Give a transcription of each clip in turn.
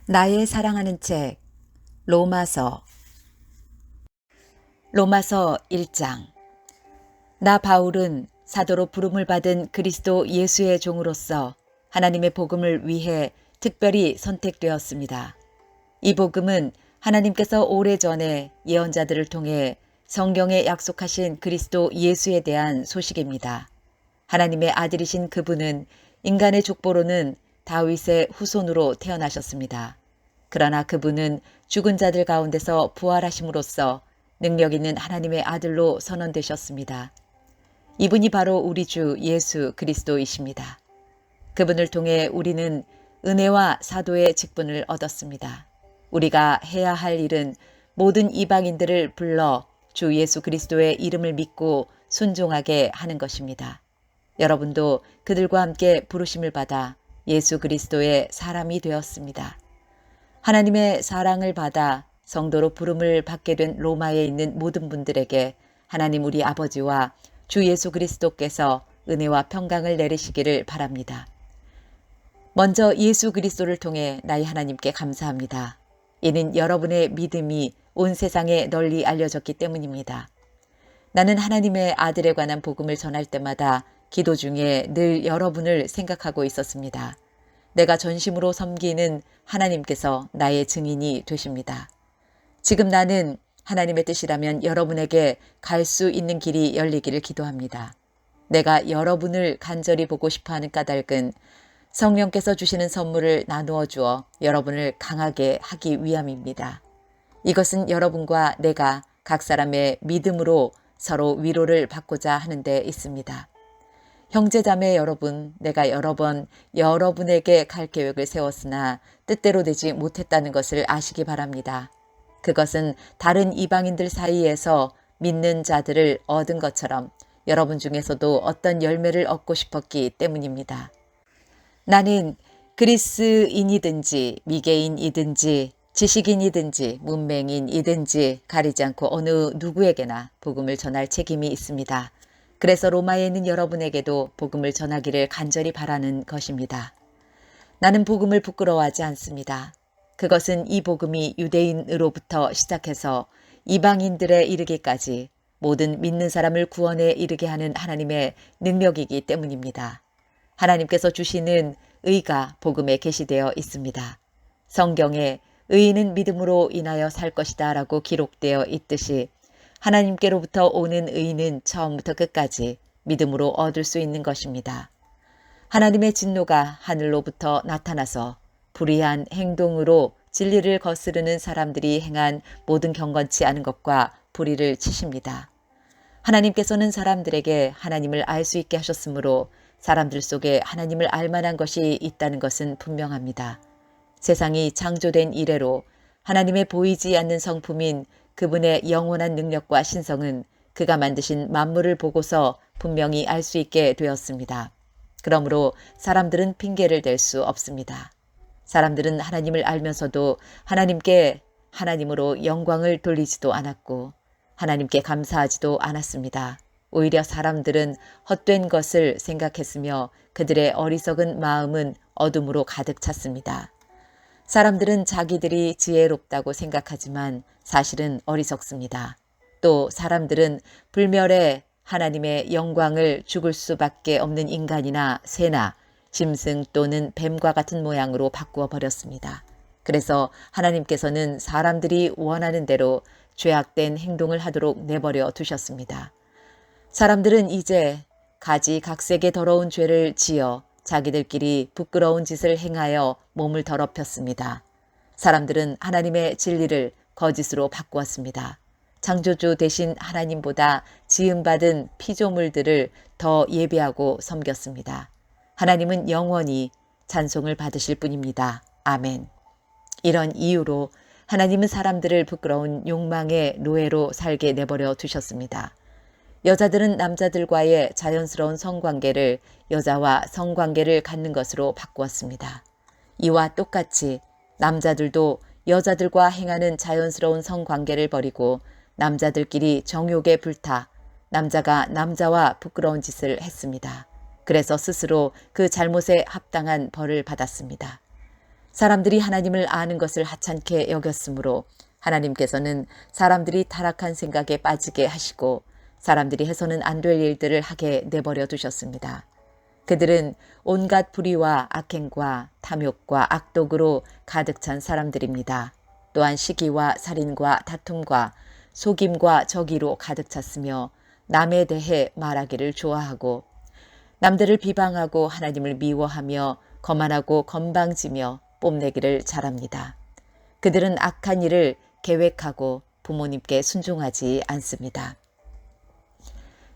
나의 사랑하는 책 로마서 1장. 나 바울은 사도로 부름을 받은 그리스도 예수의 종으로서 하나님의 복음을 위해 특별히 선택되었습니다. 이 복음은 하나님께서 오래전에 예언자들을 통해 성경에 약속하신 그리스도 예수에 대한 소식입니다. 하나님의 아들이신 그분은 인간의 족보로는 다윗의 후손으로 태어나셨습니다. 그러나 그분은 죽은 자들 가운데서 부활하심으로써 능력 있는 하나님의 아들로 선언되셨습니다. 이분이 바로 우리 주 예수 그리스도이십니다. 그분을 통해 우리는 은혜와 사도의 직분을 얻었습니다. 우리가 해야 할 일은 모든 이방인들을 불러 주 예수 그리스도의 이름을 믿고 순종하게 하는 것입니다. 여러분도 그들과 함께 부르심을 받아 예수 그리스도의 사람이 되었습니다. 하나님의 사랑을 받아 성도로 부름을 받게 된 로마에 있는 모든 분들에게 하나님 우리 아버지와 주 예수 그리스도께서 은혜와 평강을 내리시기를 바랍니다. 먼저 예수 그리스도를 통해 나의 하나님께 감사합니다. 이는 여러분의 믿음이 온 세상에 널리 알려졌기 때문입니다. 나는 하나님의 아들에 관한 복음을 전할 때마다 기도 중에 늘 여러분을 생각하고 있었습니다. 내가 전심으로 섬기는 하나님께서 나의 증인이 되십니다. 지금 나는 하나님의 뜻이라면 여러분에게 갈 수 있는 길이 열리기를 기도합니다. 내가 여러분을 간절히 보고 싶어하는 까닭은 성령께서 주시는 선물을 나누어 주어 여러분을 강하게 하기 위함입니다. 이것은 여러분과 내가 각 사람의 믿음으로 서로 위로를 받고자 하는 데 있습니다. 형제자매 여러분, 내가 여러 번 여러분에게 갈 계획을 세웠으나 뜻대로 되지 못했다는 것을 아시기 바랍니다. 그것은 다른 이방인들 사이에서 믿는 자들을 얻은 것처럼 여러분 중에서도 어떤 열매를 얻고 싶었기 때문입니다. 나는 그리스인이든지 미개인이든지 지식인이든지 문맹인이든지 가리지 않고 어느 누구에게나 복음을 전할 책임이 있습니다. 그래서 로마에 있는 여러분에게도 복음을 전하기를 간절히 바라는 것입니다. 나는 복음을 부끄러워하지 않습니다. 그것은 이 복음이 유대인으로부터 시작해서 이방인들에 이르기까지 모든 믿는 사람을 구원에 이르게 하는 하나님의 능력이기 때문입니다. 하나님께서 주시는 의가 복음에 계시되어 있습니다. 성경에 의인은 믿음으로 인하여 살 것이다 라고 기록되어 있듯이 하나님께로부터 오는 의는 처음부터 끝까지 믿음으로 얻을 수 있는 것입니다. 하나님의 진노가 하늘로부터 나타나서 불의한 행동으로 진리를 거스르는 사람들이 행한 모든 경건치 않은 것과 불의를 치십니다. 하나님께서는 사람들에게 하나님을 알 수 있게 하셨으므로 사람들 속에 하나님을 알 만한 것이 있다는 것은 분명합니다. 세상이 창조된 이래로 하나님의 보이지 않는 성품인 그분의 영원한 능력과 신성은 그가 만드신 만물을 보고서 분명히 알 수 있게 되었습니다. 그러므로 사람들은 핑계를 댈 수 없습니다. 사람들은 하나님을 알면서도 하나님께 하나님으로 영광을 돌리지도 않았고 하나님께 감사하지도 않았습니다. 오히려 사람들은 헛된 것을 생각했으며 그들의 어리석은 마음은 어둠으로 가득 찼습니다. 사람들은 자기들이 지혜롭다고 생각하지만 사실은 어리석습니다. 또 사람들은 불멸의 하나님의 영광을 죽을 수밖에 없는 인간이나 새나 짐승 또는 뱀과 같은 모양으로 바꾸어 버렸습니다. 그래서 하나님께서는 사람들이 원하는 대로 죄악된 행동을 하도록 내버려 두셨습니다. 사람들은 이제 가지각색의 더러운 죄를 지어 자기들끼리 부끄러운 짓을 행하여 몸을 더럽혔습니다. 사람들은 하나님의 진리를 거짓으로 바꾸었습니다. 창조주 대신 하나님보다 지음받은 피조물들을 더 예배하고 섬겼습니다. 하나님은 영원히 찬송을 받으실 뿐입니다. 아멘. 이런 이유로 하나님은 사람들을 부끄러운 욕망의 노예로 살게 내버려 두셨습니다. 여자들은 남자들과의 자연스러운 성관계를 여자와 성관계를 갖는 것으로 바꾸었습니다. 이와 똑같이 남자들도 여자들과 행하는 자연스러운 성관계를 버리고 남자들끼리 정욕에 불타 남자가 남자와 부끄러운 짓을 했습니다. 그래서 스스로 그 잘못에 합당한 벌을 받았습니다. 사람들이 하나님을 아는 것을 하찮게 여겼으므로 하나님께서는 사람들이 타락한 생각에 빠지게 하시고 사람들이 해서는 안 될 일들을 하게 내버려 두셨습니다. 그들은 온갖 불의와 악행과 탐욕과 악독으로 가득 찬 사람들입니다. 또한 시기와 살인과 다툼과 속임과 적의로 가득 찼으며 남에 대해 말하기를 좋아하고 남들을 비방하고 하나님을 미워하며 거만하고 건방지며 뽐내기를 잘합니다. 그들은 악한 일을 계획하고 부모님께 순종하지 않습니다.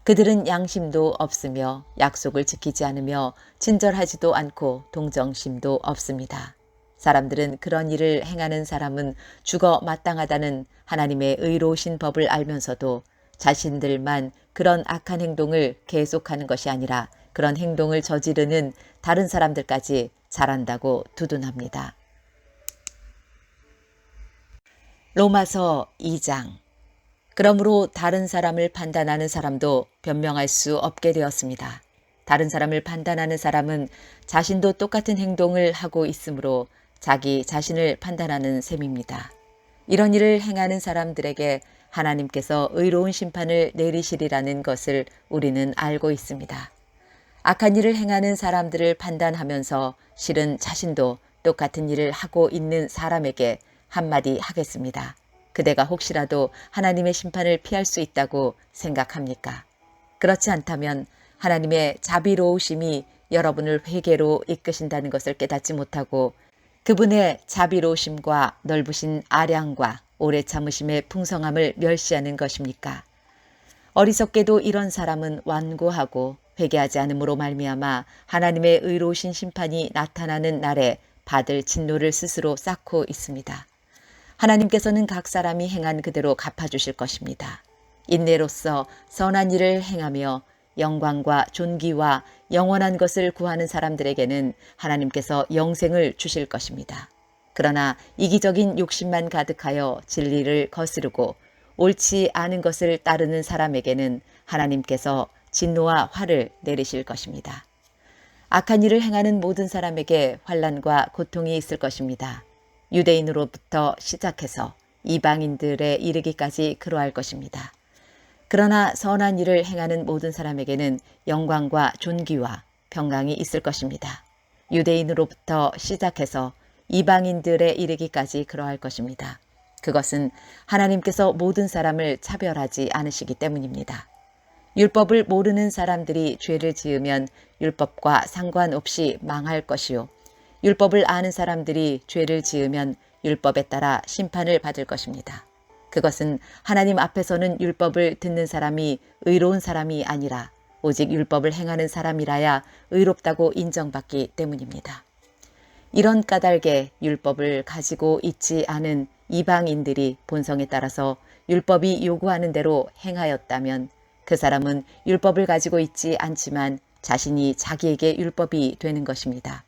그들은 양심도 없으며 약속을 지키지 않으며 친절하지도 않고 동정심도 없습니다. 사람들은 그런 일을 행하는 사람은 죽어 마땅하다는 하나님의 의로우신 법을 알면서도 자신들만 그런 악한 행동을 계속하는 것이 아니라 그런 행동을 저지르는 다른 사람들까지 잘한다고 두둔합니다. 로마서 2장. 그러므로 다른 사람을 판단하는 사람도 변명할 수 없게 되었습니다. 다른 사람을 판단하는 사람은 자신도 똑같은 행동을 하고 있으므로 자기 자신을 판단하는 셈입니다. 이런 일을 행하는 사람들에게 하나님께서 의로운 심판을 내리시리라는 것을 우리는 알고 있습니다. 악한 일을 행하는 사람들을 판단하면서 실은 자신도 똑같은 일을 하고 있는 사람에게 한마디 하겠습니다. 그대가 혹시라도 하나님의 심판을 피할 수 있다고 생각합니까? 그렇지 않다면 하나님의 자비로우심이 여러분을 회개로 이끄신다는 것을 깨닫지 못하고 그분의 자비로우심과 넓으신 아량과 오래 참으심의 풍성함을 멸시하는 것입니까? 어리석게도 이런 사람은 완고하고 회개하지 않음으로 말미암아 하나님의 의로우신 심판이 나타나는 날에 받을 진노를 스스로 쌓고 있습니다. 하나님께서는 각 사람이 행한 그대로 갚아주실 것입니다. 인내로써 선한 일을 행하며 영광과 존귀와 영원한 것을 구하는 사람들에게는 하나님께서 영생을 주실 것입니다. 그러나 이기적인 욕심만 가득하여 진리를 거스르고 옳지 않은 것을 따르는 사람에게는 하나님께서 진노와 화를 내리실 것입니다. 악한 일을 행하는 모든 사람에게 환난과 고통이 있을 것입니다. 유대인으로부터 시작해서 이방인들에 이르기까지 그러할 것입니다. 그러나 선한 일을 행하는 모든 사람에게는 영광과 존귀와 평강이 있을 것입니다. 유대인으로부터 시작해서 이방인들에 이르기까지 그러할 것입니다. 그것은 하나님께서 모든 사람을 차별하지 않으시기 때문입니다. 율법을 모르는 사람들이 죄를 지으면 율법과 상관없이 망할 것이요. 율법을 아는 사람들이 죄를 지으면 율법에 따라 심판을 받을 것입니다. 그것은 하나님 앞에서는 율법을 듣는 사람이 의로운 사람이 아니라 오직 율법을 행하는 사람이라야 의롭다고 인정받기 때문입니다. 이런 까닭에 율법을 가지고 있지 않은 이방인들이 본성에 따라서 율법이 요구하는 대로 행하였다면 그 사람은 율법을 가지고 있지 않지만 자신이 자기에게 율법이 되는 것입니다.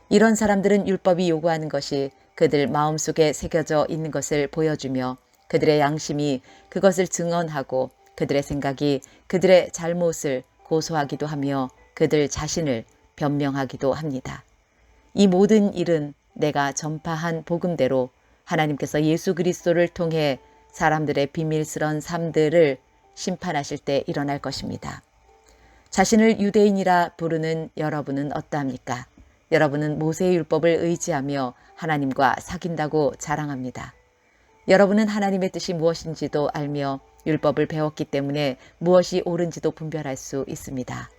이런 사람들은 율법이 요구하는 것이 그들 마음속에 새겨져 있는 것을 보여주며 그들의 양심이 그것을 증언하고 그들의 생각이 그들의 잘못을 고소하기도 하며 그들 자신을 변명하기도 합니다. 이 모든 일은 내가 전파한 복음대로 하나님께서 예수 그리스도를 통해 사람들의 비밀스러운 삶들을 심판하실 때 일어날 것입니다. 자신을 유대인이라 부르는 여러분은 어떠합니까? 여러분은 모세의 율법을 의지하며 하나님과 사귄다고 자랑합니다. 여러분은 하나님의 뜻이 무엇인지도 알며 율법을 배웠기 때문에 무엇이 옳은지도 분별할 수 있습니다.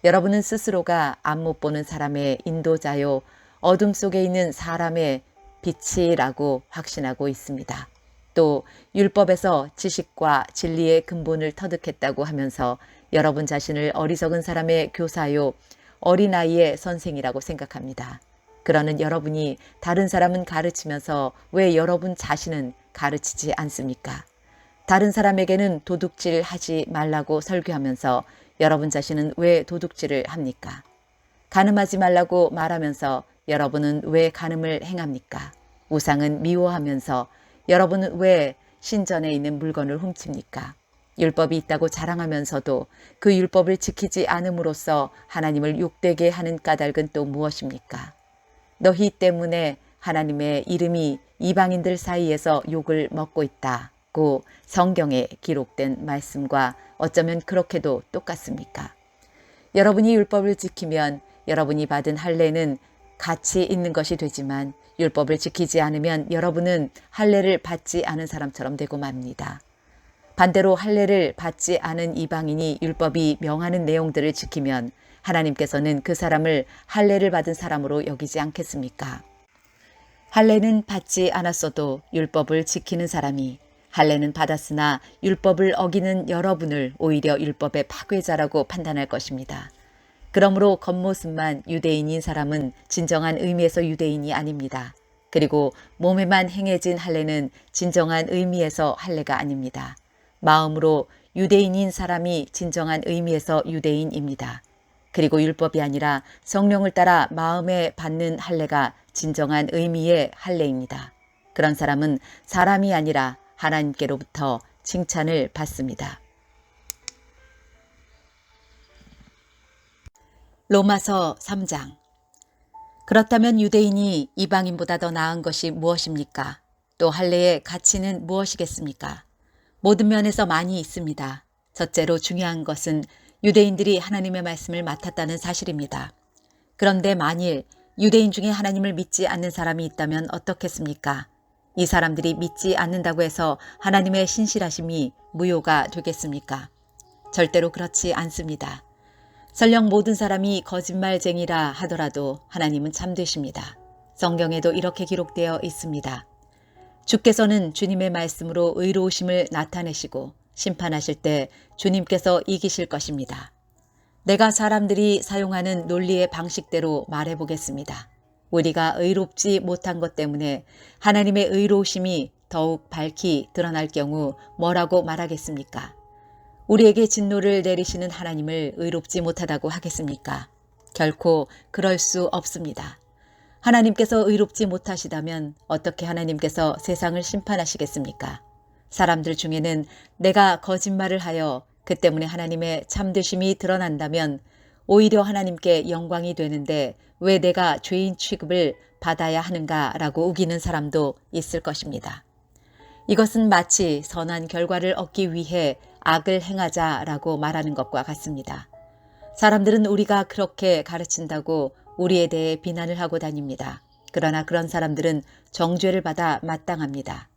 여러분은 스스로가 앞 못 보는 사람의 인도자요 어둠 속에 있는 사람의 빛이라고 확신하고 있습니다. 또 율법에서 지식과 진리의 근본을 터득했다고 하면서 여러분 자신을 어리석은 사람의 교사요 어린아이의 선생이라고 생각합니다. 그러는 여러분이 다른 사람은 가르치면서 왜 여러분 자신은 가르치지 않습니까? 다른 사람에게는 도둑질 하지 말라고 설교하면서 여러분 자신은 왜 도둑질을 합니까? 간음하지 말라고 말하면서 여러분은 왜 간음을 행합니까? 우상은 미워하면서 여러분은 왜 신전에 있는 물건을 훔칩니까? 율법이 있다고 자랑하면서도 그 율법을 지키지 않음으로써 하나님을 욕되게 하는 까닭은 또 무엇입니까? 너희 때문에 하나님의 이름이 이방인들 사이에서 욕을 먹고 있다고 성경에 기록된 말씀과 어쩌면 그렇게도 똑같습니까? 여러분이 율법을 지키면 여러분이 받은 할례는 가치 있는 것이 되지만 율법을 지키지 않으면 여러분은 할례를 받지 않은 사람처럼 되고 맙니다. 반대로 할례를 받지 않은 이방인이 율법이 명하는 내용들을 지키면 하나님께서는 그 사람을 할례를 받은 사람으로 여기지 않겠습니까? 할례는 받지 않았어도 율법을 지키는 사람이 할례는 받았으나 율법을 어기는 여러분을 오히려 율법의 파괴자라고 판단할 것입니다. 그러므로 겉모습만 유대인인 사람은 진정한 의미에서 유대인이 아닙니다. 그리고 몸에만 행해진 할례는 진정한 의미에서 할례가 아닙니다. 마음으로 유대인인 사람이 진정한 의미에서 유대인입니다. 그리고 율법이 아니라 성령을 따라 마음에 받는 할례가 진정한 의미의 할례입니다. 그런 사람은 사람이 아니라 하나님께로부터 칭찬을 받습니다. 로마서 3장. 그렇다면 유대인이 이방인보다 더 나은 것이 무엇입니까? 또 할례의 가치는 무엇이겠습니까? 모든 면에서 많이 있습니다. 첫째로 중요한 것은 유대인들이 하나님의 말씀을 맡았다는 사실입니다. 그런데 만일 유대인 중에 하나님을 믿지 않는 사람이 있다면 어떻겠습니까? 이 사람들이 믿지 않는다고 해서 하나님의 신실하심이 무효가 되겠습니까? 절대로 그렇지 않습니다. 설령 모든 사람이 거짓말쟁이라 하더라도 하나님은 참되십니다. 성경에도 이렇게 기록되어 있습니다. 주께서는 주님의 말씀으로 의로우심을 나타내시고 심판하실 때 주님께서 이기실 것입니다. 내가 사람들이 사용하는 논리의 방식대로 말해보겠습니다. 우리가 의롭지 못한 것 때문에 하나님의 의로우심이 더욱 밝히 드러날 경우 뭐라고 말하겠습니까? 우리에게 진노를 내리시는 하나님을 의롭지 못하다고 하겠습니까? 결코 그럴 수 없습니다. 하나님께서 의롭지 못하시다면 어떻게 하나님께서 세상을 심판하시겠습니까? 사람들 중에는 내가 거짓말을 하여 그 때문에 하나님의 참되심이 드러난다면 오히려 하나님께 영광이 되는데 왜 내가 죄인 취급을 받아야 하는가라고 우기는 사람도 있을 것입니다. 이것은 마치 선한 결과를 얻기 위해 악을 행하자라고 말하는 것과 같습니다. 사람들은 우리가 그렇게 가르친다고 우리에 대해 비난을 하고 다닙니다. 그러나 그런 사람들은 정죄를 받아 마땅합니다.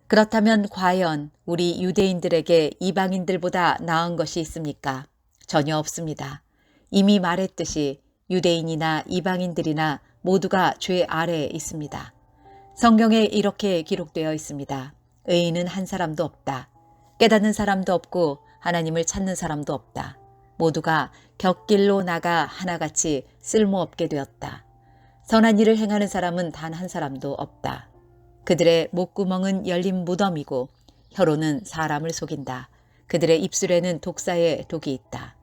그렇다면 과연 우리 유대인들에게 이방인들보다 나은 것이 있습니까? 전혀 없습니다. 이미 말했듯이 유대인이나 이방인들이나 모두가 죄 아래에 있습니다. 성경에 이렇게 기록되어 있습니다. 의인은 한 사람도 없다. 깨닫는 사람도 없고 하나님을 찾는 사람도 없다. 모두가 곁길로 나가 하나같이 쓸모없게 되었다. 선한 일을 행하는 사람은 단 한 사람도 없다. 그들의 목구멍은 열린 무덤이고 혀로는 사람을 속인다. 그들의 입술에는 독사의 독이 있다.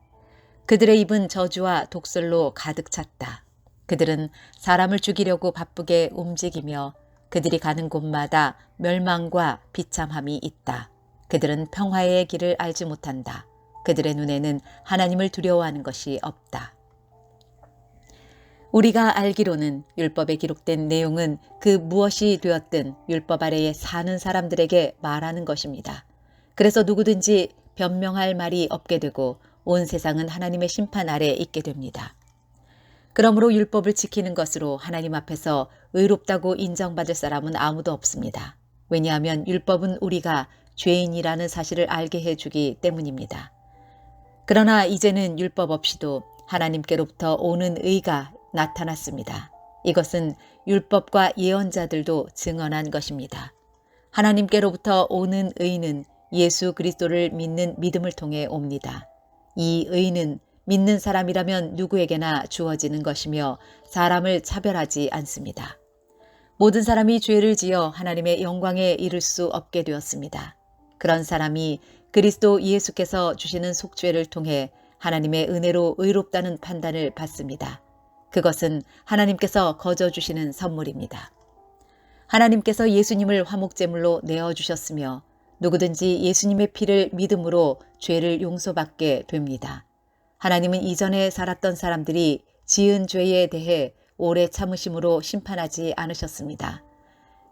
그들의 입은 저주와 독설로 가득 찼다. 그들은 사람을 죽이려고 바쁘게 움직이며 그들이 가는 곳마다 멸망과 비참함이 있다. 그들은 평화의 길을 알지 못한다. 그들의 눈에는 하나님을 두려워하는 것이 없다. 우리가 알기로는 율법에 기록된 내용은 그 무엇이 되었든 율법 아래에 사는 사람들에게 말하는 것입니다. 그래서 누구든지 변명할 말이 없게 되고 온 세상은 하나님의 심판 아래에 있게 됩니다. 그러므로 율법을 지키는 것으로 하나님 앞에서 의롭다고 인정받을 사람은 아무도 없습니다. 왜냐하면 율법은 우리가 죄인이라는 사실을 알게 해주기 때문입니다. 그러나 이제는 율법 없이도 하나님께로부터 오는 의가 나타났습니다. 이것은 율법과 예언자들도 증언한 것입니다. 하나님께로부터 오는 의는 예수 그리스도를 믿는 믿음을 통해 옵니다. 이 의는 믿는 사람이라면 누구에게나 주어지는 것이며 사람을 차별하지 않습니다. 모든 사람이 죄를 지어 하나님의 영광에 이를 수 없게 되었습니다. 그런 사람이 그리스도 예수께서 주시는 속죄를 통해 하나님의 은혜로 의롭다는 판단을 받습니다. 그것은 하나님께서 거저 주시는 선물입니다. 하나님께서 예수님을 화목제물로 내어주셨으며 누구든지 예수님의 피를 믿음으로 죄를 용서받게 됩니다. 하나님은 이전에 살았던 사람들이 지은 죄에 대해 오래 참으심으로 심판하지 않으셨습니다.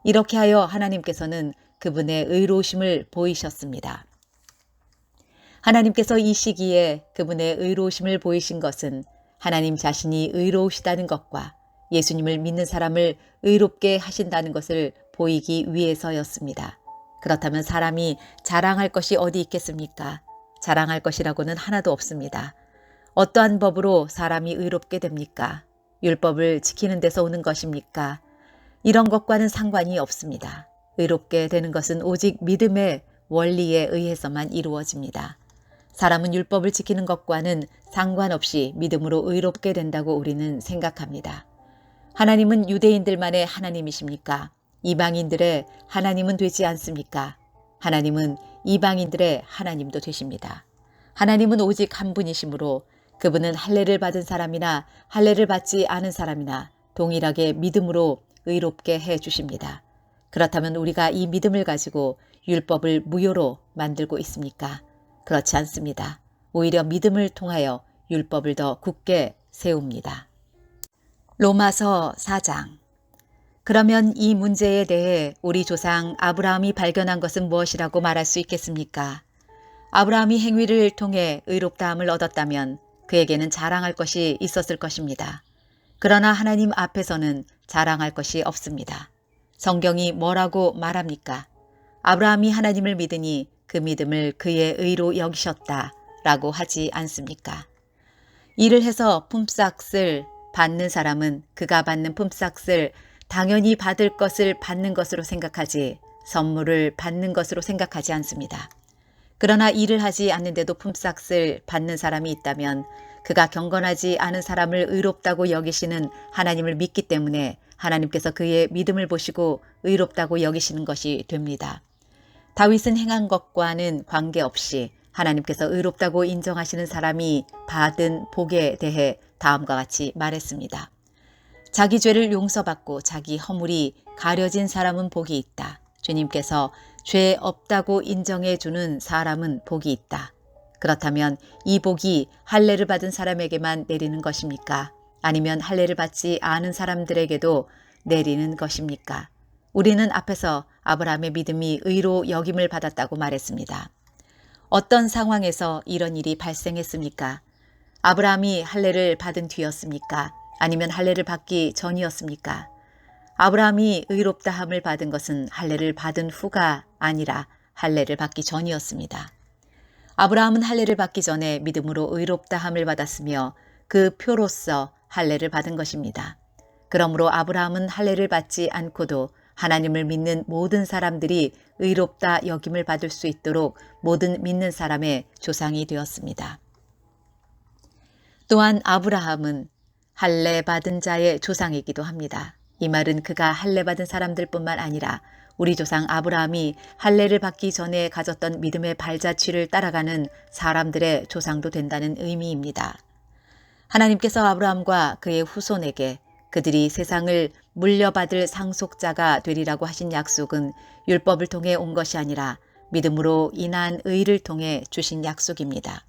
이렇게 하여 하나님께서는 그분의 의로우심을 보이셨습니다. 하나님께서 이 시기에 그분의 의로우심을 보이신 것은 하나님 자신이 의로우시다는 것과 예수님을 믿는 사람을 의롭게 하신다는 것을 보이기 위해서였습니다. 그렇다면 사람이 자랑할 것이 어디 있겠습니까? 자랑할 것이라고는 하나도 없습니다. 어떠한 법으로 사람이 의롭게 됩니까? 율법을 지키는 데서 오는 것입니까? 이런 것과는 상관이 없습니다. 의롭게 되는 것은 오직 믿음의 원리에 의해서만 이루어집니다. 사람은 율법을 지키는 것과는 상관없이 믿음으로 의롭게 된다고 우리는 생각합니다. 하나님은 유대인들만의 하나님이십니까? 이방인들의 하나님은 되지 않습니까? 하나님은 이방인들의 하나님도 되십니다. 하나님은 오직 한 분이시므로 그분은 할례를 받은 사람이나 할례를 받지 않은 사람이나 동일하게 믿음으로 의롭게 해 주십니다. 그렇다면 우리가 이 믿음을 가지고 율법을 무효로 만들고 있습니까? 그렇지 않습니다. 오히려 믿음을 통하여 율법을 더 굳게 세웁니다. 로마서 4장. 그러면 이 문제에 대해 우리 조상 아브라함이 발견한 것은 무엇이라고 말할 수 있겠습니까? 아브라함이 행위를 통해 의롭다함을 얻었다면 그에게는 자랑할 것이 있었을 것입니다. 그러나 하나님 앞에서는 자랑할 것이 없습니다. 성경이 뭐라고 말합니까? 아브라함이 하나님을 믿으니 그 믿음을 그의 의로 여기셨다라고 하지 않습니까? 일을 해서 품삯을 받는 사람은 그가 받는 품삯을 당연히 받을 것을 받는 것으로 생각하지 선물을 받는 것으로 생각하지 않습니다. 그러나 일을 하지 않는데도 품삯을 받는 사람이 있다면 그가 경건하지 않은 사람을 의롭다고 여기시는 하나님을 믿기 때문에 하나님께서 그의 믿음을 보시고 의롭다고 여기시는 것이 됩니다. 다윗은 행한 것과는 관계없이 하나님께서 의롭다고 인정하시는 사람이 받은 복에 대해 다음과 같이 말했습니다. 자기 죄를 용서받고 자기 허물이 가려진 사람은 복이 있다. 주님께서 죄 없다고 인정해 주는 사람은 복이 있다. 그렇다면 이 복이 할례를 받은 사람에게만 내리는 것입니까? 아니면 할례를 받지 않은 사람들에게도 내리는 것입니까? 우리는 앞에서 아브라함의 믿음이 의로 여김을 받았다고 말했습니다. 어떤 상황에서 이런 일이 발생했습니까? 아브라함이 할례를 받은 뒤였습니까? 아니면 할례를 받기 전이었습니까? 아브라함이 의롭다함을 받은 것은 할례를 받은 후가 아니라 할례를 받기 전이었습니다. 아브라함은 할례를 받기 전에 믿음으로 의롭다함을 받았으며 그 표로서 할례를 받은 것입니다. 그러므로 아브라함은 할례를 받지 않고도 하나님을 믿는 모든 사람들이 의롭다 여김을 받을 수 있도록 모든 믿는 사람의 조상이 되었습니다. 또한 아브라함은 할례 받은 자의 조상이기도 합니다. 이 말은 그가 할례 받은 사람들뿐만 아니라 우리 조상 아브라함이 할례를 받기 전에 가졌던 믿음의 발자취를 따라가는 사람들의 조상도 된다는 의미입니다. 하나님께서 아브라함과 그의 후손에게 그들이 세상을 물려받을 상속자가 되리라고 하신 약속은 율법을 통해 온 것이 아니라 믿음으로 인한 의를 통해 주신 약속입니다.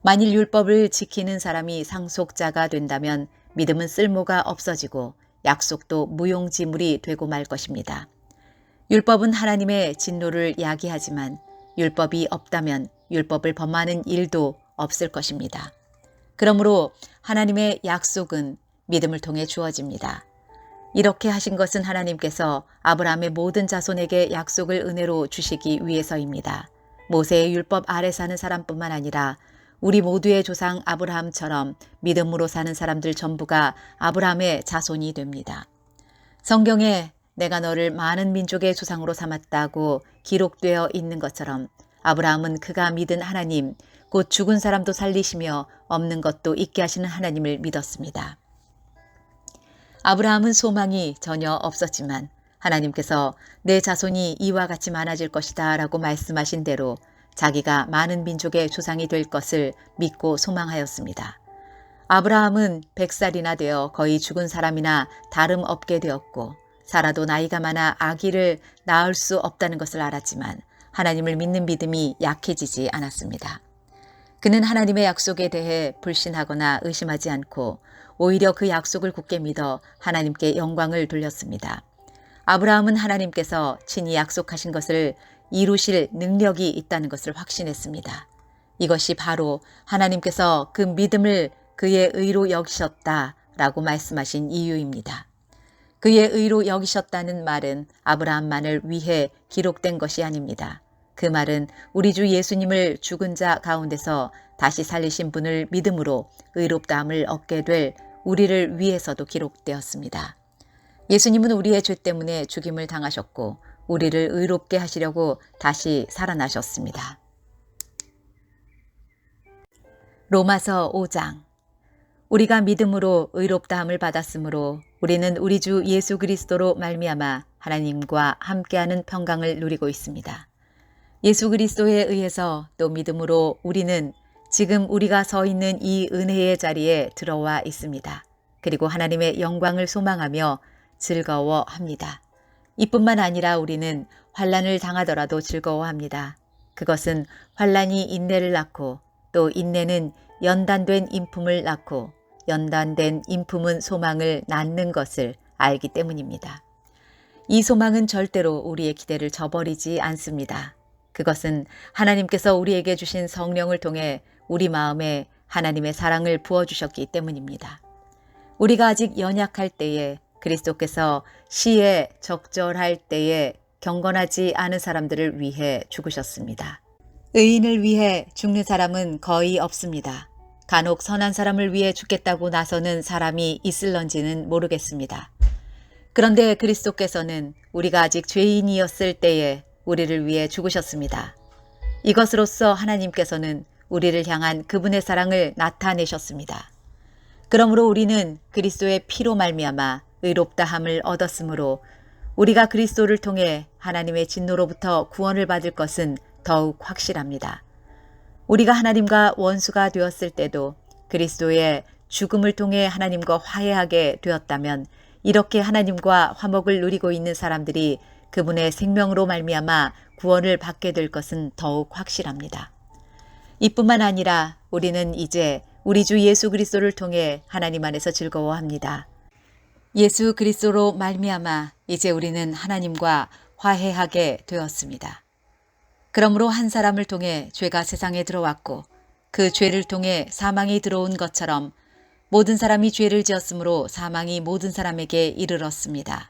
만일 율법을 지키는 사람이 상속자가 된다면 믿음은 쓸모가 없어지고 약속도 무용지물이 되고 말 것입니다. 율법은 하나님의 진노를 야기하지만 율법이 없다면 율법을 범하는 일도 없을 것입니다. 그러므로 하나님의 약속은 믿음을 통해 주어집니다. 이렇게 하신 것은 하나님께서 아브라함의 모든 자손에게 약속을 은혜로 주시기 위해서입니다. 모세의 율법 아래 사는 사람뿐만 아니라 우리 모두의 조상 아브라함처럼 믿음으로 사는 사람들 전부가 아브라함의 자손이 됩니다. 성경에 내가 너를 많은 민족의 조상으로 삼았다고 기록되어 있는 것처럼 아브라함은 그가 믿은 하나님, 곧 죽은 사람도 살리시며 없는 것도 있게 하시는 하나님을 믿었습니다. 아브라함은 소망이 전혀 없었지만 하나님께서 내 자손이 이와 같이 많아질 것이다 라고 말씀하신 대로 자기가 많은 민족의 조상이 될 것을 믿고 소망하였습니다. 아브라함은 100살이나 되어 거의 죽은 사람이나 다름없게 되었고 사라도 나이가 많아 아기를 낳을 수 없다는 것을 알았지만 하나님을 믿는 믿음이 약해지지 않았습니다. 그는 하나님의 약속에 대해 불신하거나 의심하지 않고 오히려 그 약속을 굳게 믿어 하나님께 영광을 돌렸습니다. 아브라함은 하나님께서 친히 약속하신 것을 이루실 능력이 있다는 것을 확신했습니다. 이것이 바로 하나님께서 그 믿음을 그의 의로 여기셨다라고 말씀하신 이유입니다. 그의 의로 여기셨다는 말은 아브라함만을 위해 기록된 것이 아닙니다. 그 말은 우리 주 예수님을 죽은 자 가운데서 다시 살리신 분을 믿음으로 의롭다함을 얻게 될 우리를 위해서도 기록되었습니다. 예수님은 우리의 죄 때문에 죽임을 당하셨고 우리를 의롭게 하시려고 다시 살아나셨습니다. 로마서 5장. 우리가 믿음으로 의롭다함을 받았으므로 우리는 우리 주 예수 그리스도로 말미암아 하나님과 함께하는 평강을 누리고 있습니다. 예수 그리스도에 의해서 또 믿음으로 우리는 지금 우리가 서 있는 이 은혜의 자리에 들어와 있습니다. 그리고 하나님의 영광을 소망하며 즐거워합니다. 이뿐만 아니라 우리는 환난을 당하더라도 즐거워합니다. 그것은 환난이 인내를 낳고 또 인내는 연단된 인품을 낳고 연단된 인품은 소망을 낳는 것을 알기 때문입니다. 이 소망은 절대로 우리의 기대를 저버리지 않습니다. 그것은 하나님께서 우리에게 주신 성령을 통해 우리 마음에 하나님의 사랑을 부어주셨기 때문입니다. 우리가 아직 연약할 때에 그리스도께서 시에 적절할 때에 경건하지 않은 사람들을 위해 죽으셨습니다. 의인을 위해 죽는 사람은 거의 없습니다. 간혹 선한 사람을 위해 죽겠다고 나서는 사람이 있을런지는 모르겠습니다. 그런데 그리스도께서는 우리가 아직 죄인이었을 때에 우리를 위해 죽으셨습니다. 이것으로써 하나님께서는 우리를 향한 그분의 사랑을 나타내셨습니다. 그러므로 우리는 그리스도의 피로 말미암아 의롭다함을 얻었으므로 우리가 그리스도를 통해 하나님의 진노로부터 구원을 받을 것은 더욱 확실합니다. 우리가 하나님과 원수가 되었을 때도 그리스도의 죽음을 통해 하나님과 화해하게 되었다면 이렇게 하나님과 화목을 누리고 있는 사람들이 그분의 생명으로 말미암아 구원을 받게 될 것은 더욱 확실합니다. 이뿐만 아니라 우리는 이제 우리 주 예수 그리스도를 통해 하나님 안에서 즐거워합니다. 예수 그리스도로 말미암아 이제 우리는 하나님과 화해하게 되었습니다. 그러므로 한 사람을 통해 죄가 세상에 들어왔고 그 죄를 통해 사망이 들어온 것처럼 모든 사람이 죄를 지었으므로 사망이 모든 사람에게 이르렀습니다.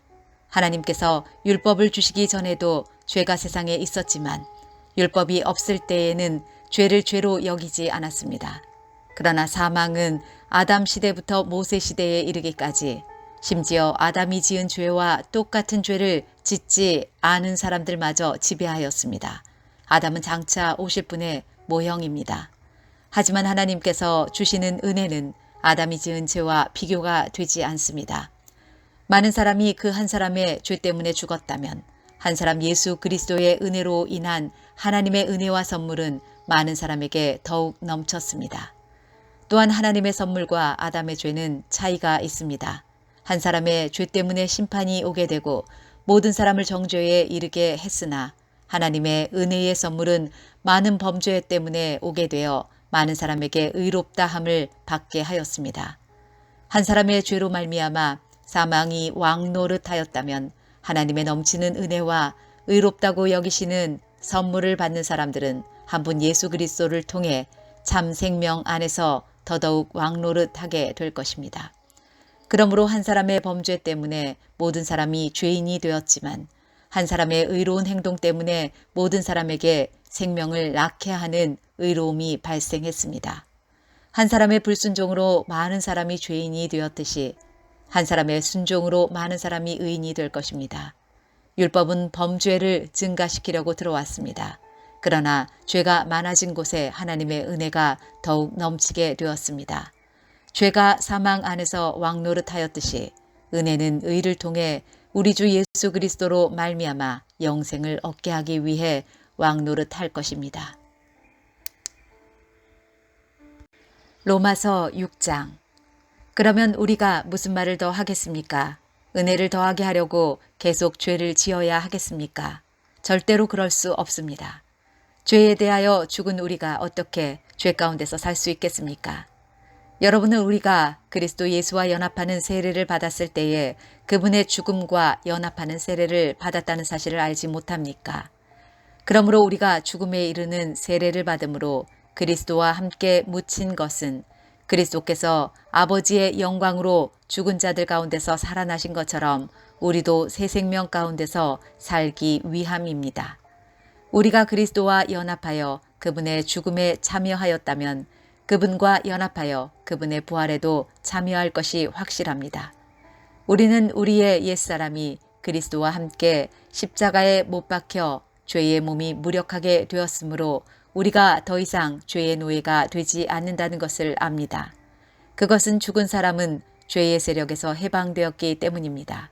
하나님께서 율법을 주시기 전에도 죄가 세상에 있었지만 율법이 없을 때에는 죄를 죄로 여기지 않았습니다. 그러나 사망은 아담 시대부터 모세 시대에 이르기까지 심지어 아담이 지은 죄와 똑같은 죄를 짓지 않은 사람들마저 지배하였습니다. 아담은 장차 오실 분의 모형입니다. 하지만 하나님께서 주시는 은혜는 아담이 지은 죄와 비교가 되지 않습니다. 많은 사람이 그 한 사람의 죄 때문에 죽었다면 한 사람 예수 그리스도의 은혜로 인한 하나님의 은혜와 선물은 많은 사람에게 더욱 넘쳤습니다. 또한 하나님의 선물과 아담의 죄는 차이가 있습니다. 한 사람의 죄 때문에 심판이 오게 되고 모든 사람을 정죄에 이르게 했으나 하나님의 은혜의 선물은 많은 범죄 때문에 오게 되어 많은 사람에게 의롭다함을 받게 하였습니다. 한 사람의 죄로 말미암아 사망이 왕노릇하였다면 하나님의 넘치는 은혜와 의롭다고 여기시는 선물을 받는 사람들은 한 분 예수 그리스도를 통해 참 생명 안에서 더더욱 왕노릇하게 될 것입니다. 그러므로 한 사람의 범죄 때문에 모든 사람이 죄인이 되었지만 한 사람의 의로운 행동 때문에 모든 사람에게 생명을 낳게 하는 의로움이 발생했습니다. 한 사람의 불순종으로 많은 사람이 죄인이 되었듯이 한 사람의 순종으로 많은 사람이 의인이 될 것입니다. 율법은 범죄를 증가시키려고 들어왔습니다. 그러나 죄가 많아진 곳에 하나님의 은혜가 더욱 넘치게 되었습니다. 죄가 사망 안에서 왕노릇하였듯이 은혜는 의를 통해 우리 주 예수 그리스도로 말미암아 영생을 얻게 하기 위해 왕노릇할 것입니다. 로마서 6장. 그러면 우리가 무슨 말을 더 하겠습니까? 은혜를 더하게 하려고 계속 죄를 지어야 하겠습니까? 절대로 그럴 수 없습니다. 죄에 대하여 죽은 우리가 어떻게 죄 가운데서 살 수 있겠습니까? 여러분은 우리가 그리스도 예수와 연합하는 세례를 받았을 때에 그분의 죽음과 연합하는 세례를 받았다는 사실을 알지 못합니까? 그러므로 우리가 죽음에 이르는 세례를 받음으로 그리스도와 함께 묻힌 것은 그리스도께서 아버지의 영광으로 죽은 자들 가운데서 살아나신 것처럼 우리도 새 생명 가운데서 살기 위함입니다. 우리가 그리스도와 연합하여 그분의 죽음에 참여하였다면 그분과 연합하여 그분의 부활에도 참여할 것이 확실합니다. 우리는 우리의 옛사람이 그리스도와 함께 십자가에 못 박혀 죄의 몸이 무력하게 되었으므로 우리가 더 이상 죄의 노예가 되지 않는다는 것을 압니다. 그것은 죽은 사람은 죄의 세력에서 해방되었기 때문입니다.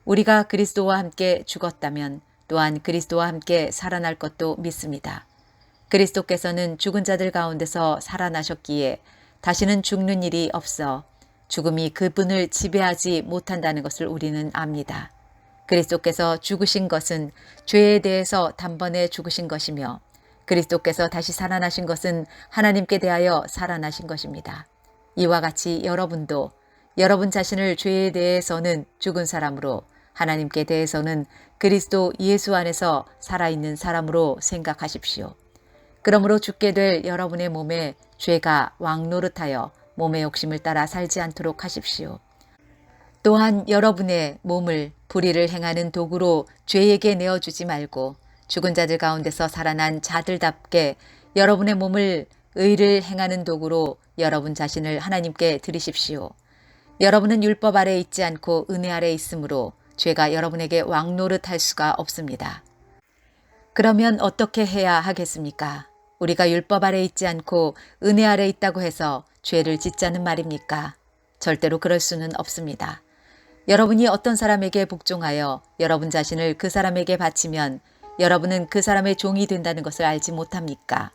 우리가 그리스도와 함께 죽었다면 또한 그리스도와 함께 살아날 것도 믿습니다. 그리스도께서는 죽은 자들 가운데서 살아나셨기에 다시는 죽는 일이 없어 죽음이 그분을 지배하지 못한다는 것을 우리는 압니다. 그리스도께서 죽으신 것은 죄에 대해서 단번에 죽으신 것이며 그리스도께서 다시 살아나신 것은 하나님께 대하여 살아나신 것입니다. 이와 같이 여러분도 여러분 자신을 죄에 대해서는 죽은 사람으로 하나님께 대해서는 그리스도 예수 안에서 살아있는 사람으로 생각하십시오. 그러므로 죽게 될 여러분의 몸에 죄가 왕노릇하여 몸의 욕심을 따라 살지 않도록 하십시오. 또한 여러분의 몸을 불의를 행하는 도구로 죄에게 내어주지 말고 죽은 자들 가운데서 살아난 자들답게 여러분의 몸을 의를 행하는 도구로 여러분 자신을 하나님께 드리십시오. 여러분은 율법 아래 있지 않고 은혜 아래 있으므로 죄가 여러분에게 왕노릇할 수가 없습니다. 그러면 어떻게 해야 하겠습니까? 우리가 율법 아래 있지 않고 은혜 아래 있다고 해서 죄를 짓자는 말입니까? 절대로 그럴 수는 없습니다. 여러분이 어떤 사람에게 복종하여 여러분 자신을 그 사람에게 바치면 여러분은 그 사람의 종이 된다는 것을 알지 못합니까?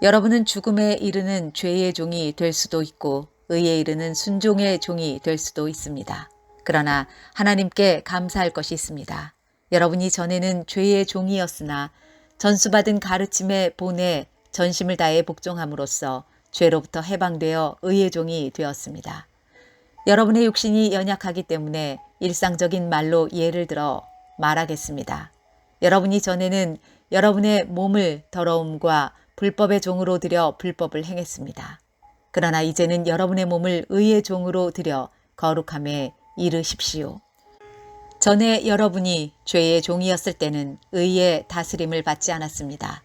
여러분은 죽음에 이르는 죄의 종이 될 수도 있고 의에 이르는 순종의 종이 될 수도 있습니다. 그러나 하나님께 감사할 것이 있습니다. 여러분이 전에는 죄의 종이었으나 전수받은 가르침에 본에 전심을 다해 복종함으로써 죄로부터 해방되어 의의 종이 되었습니다. 여러분의 육신이 연약하기 때문에 일상적인 말로 예를 들어 말하겠습니다. 여러분이 전에는 여러분의 몸을 더러움과 불법의 종으로 들여 불법을 행했습니다. 그러나 이제는 여러분의 몸을 의의 종으로 들여 거룩함에 이르십시오. 전에 여러분이 죄의 종이었을 때는 의의 다스림을 받지 않았습니다.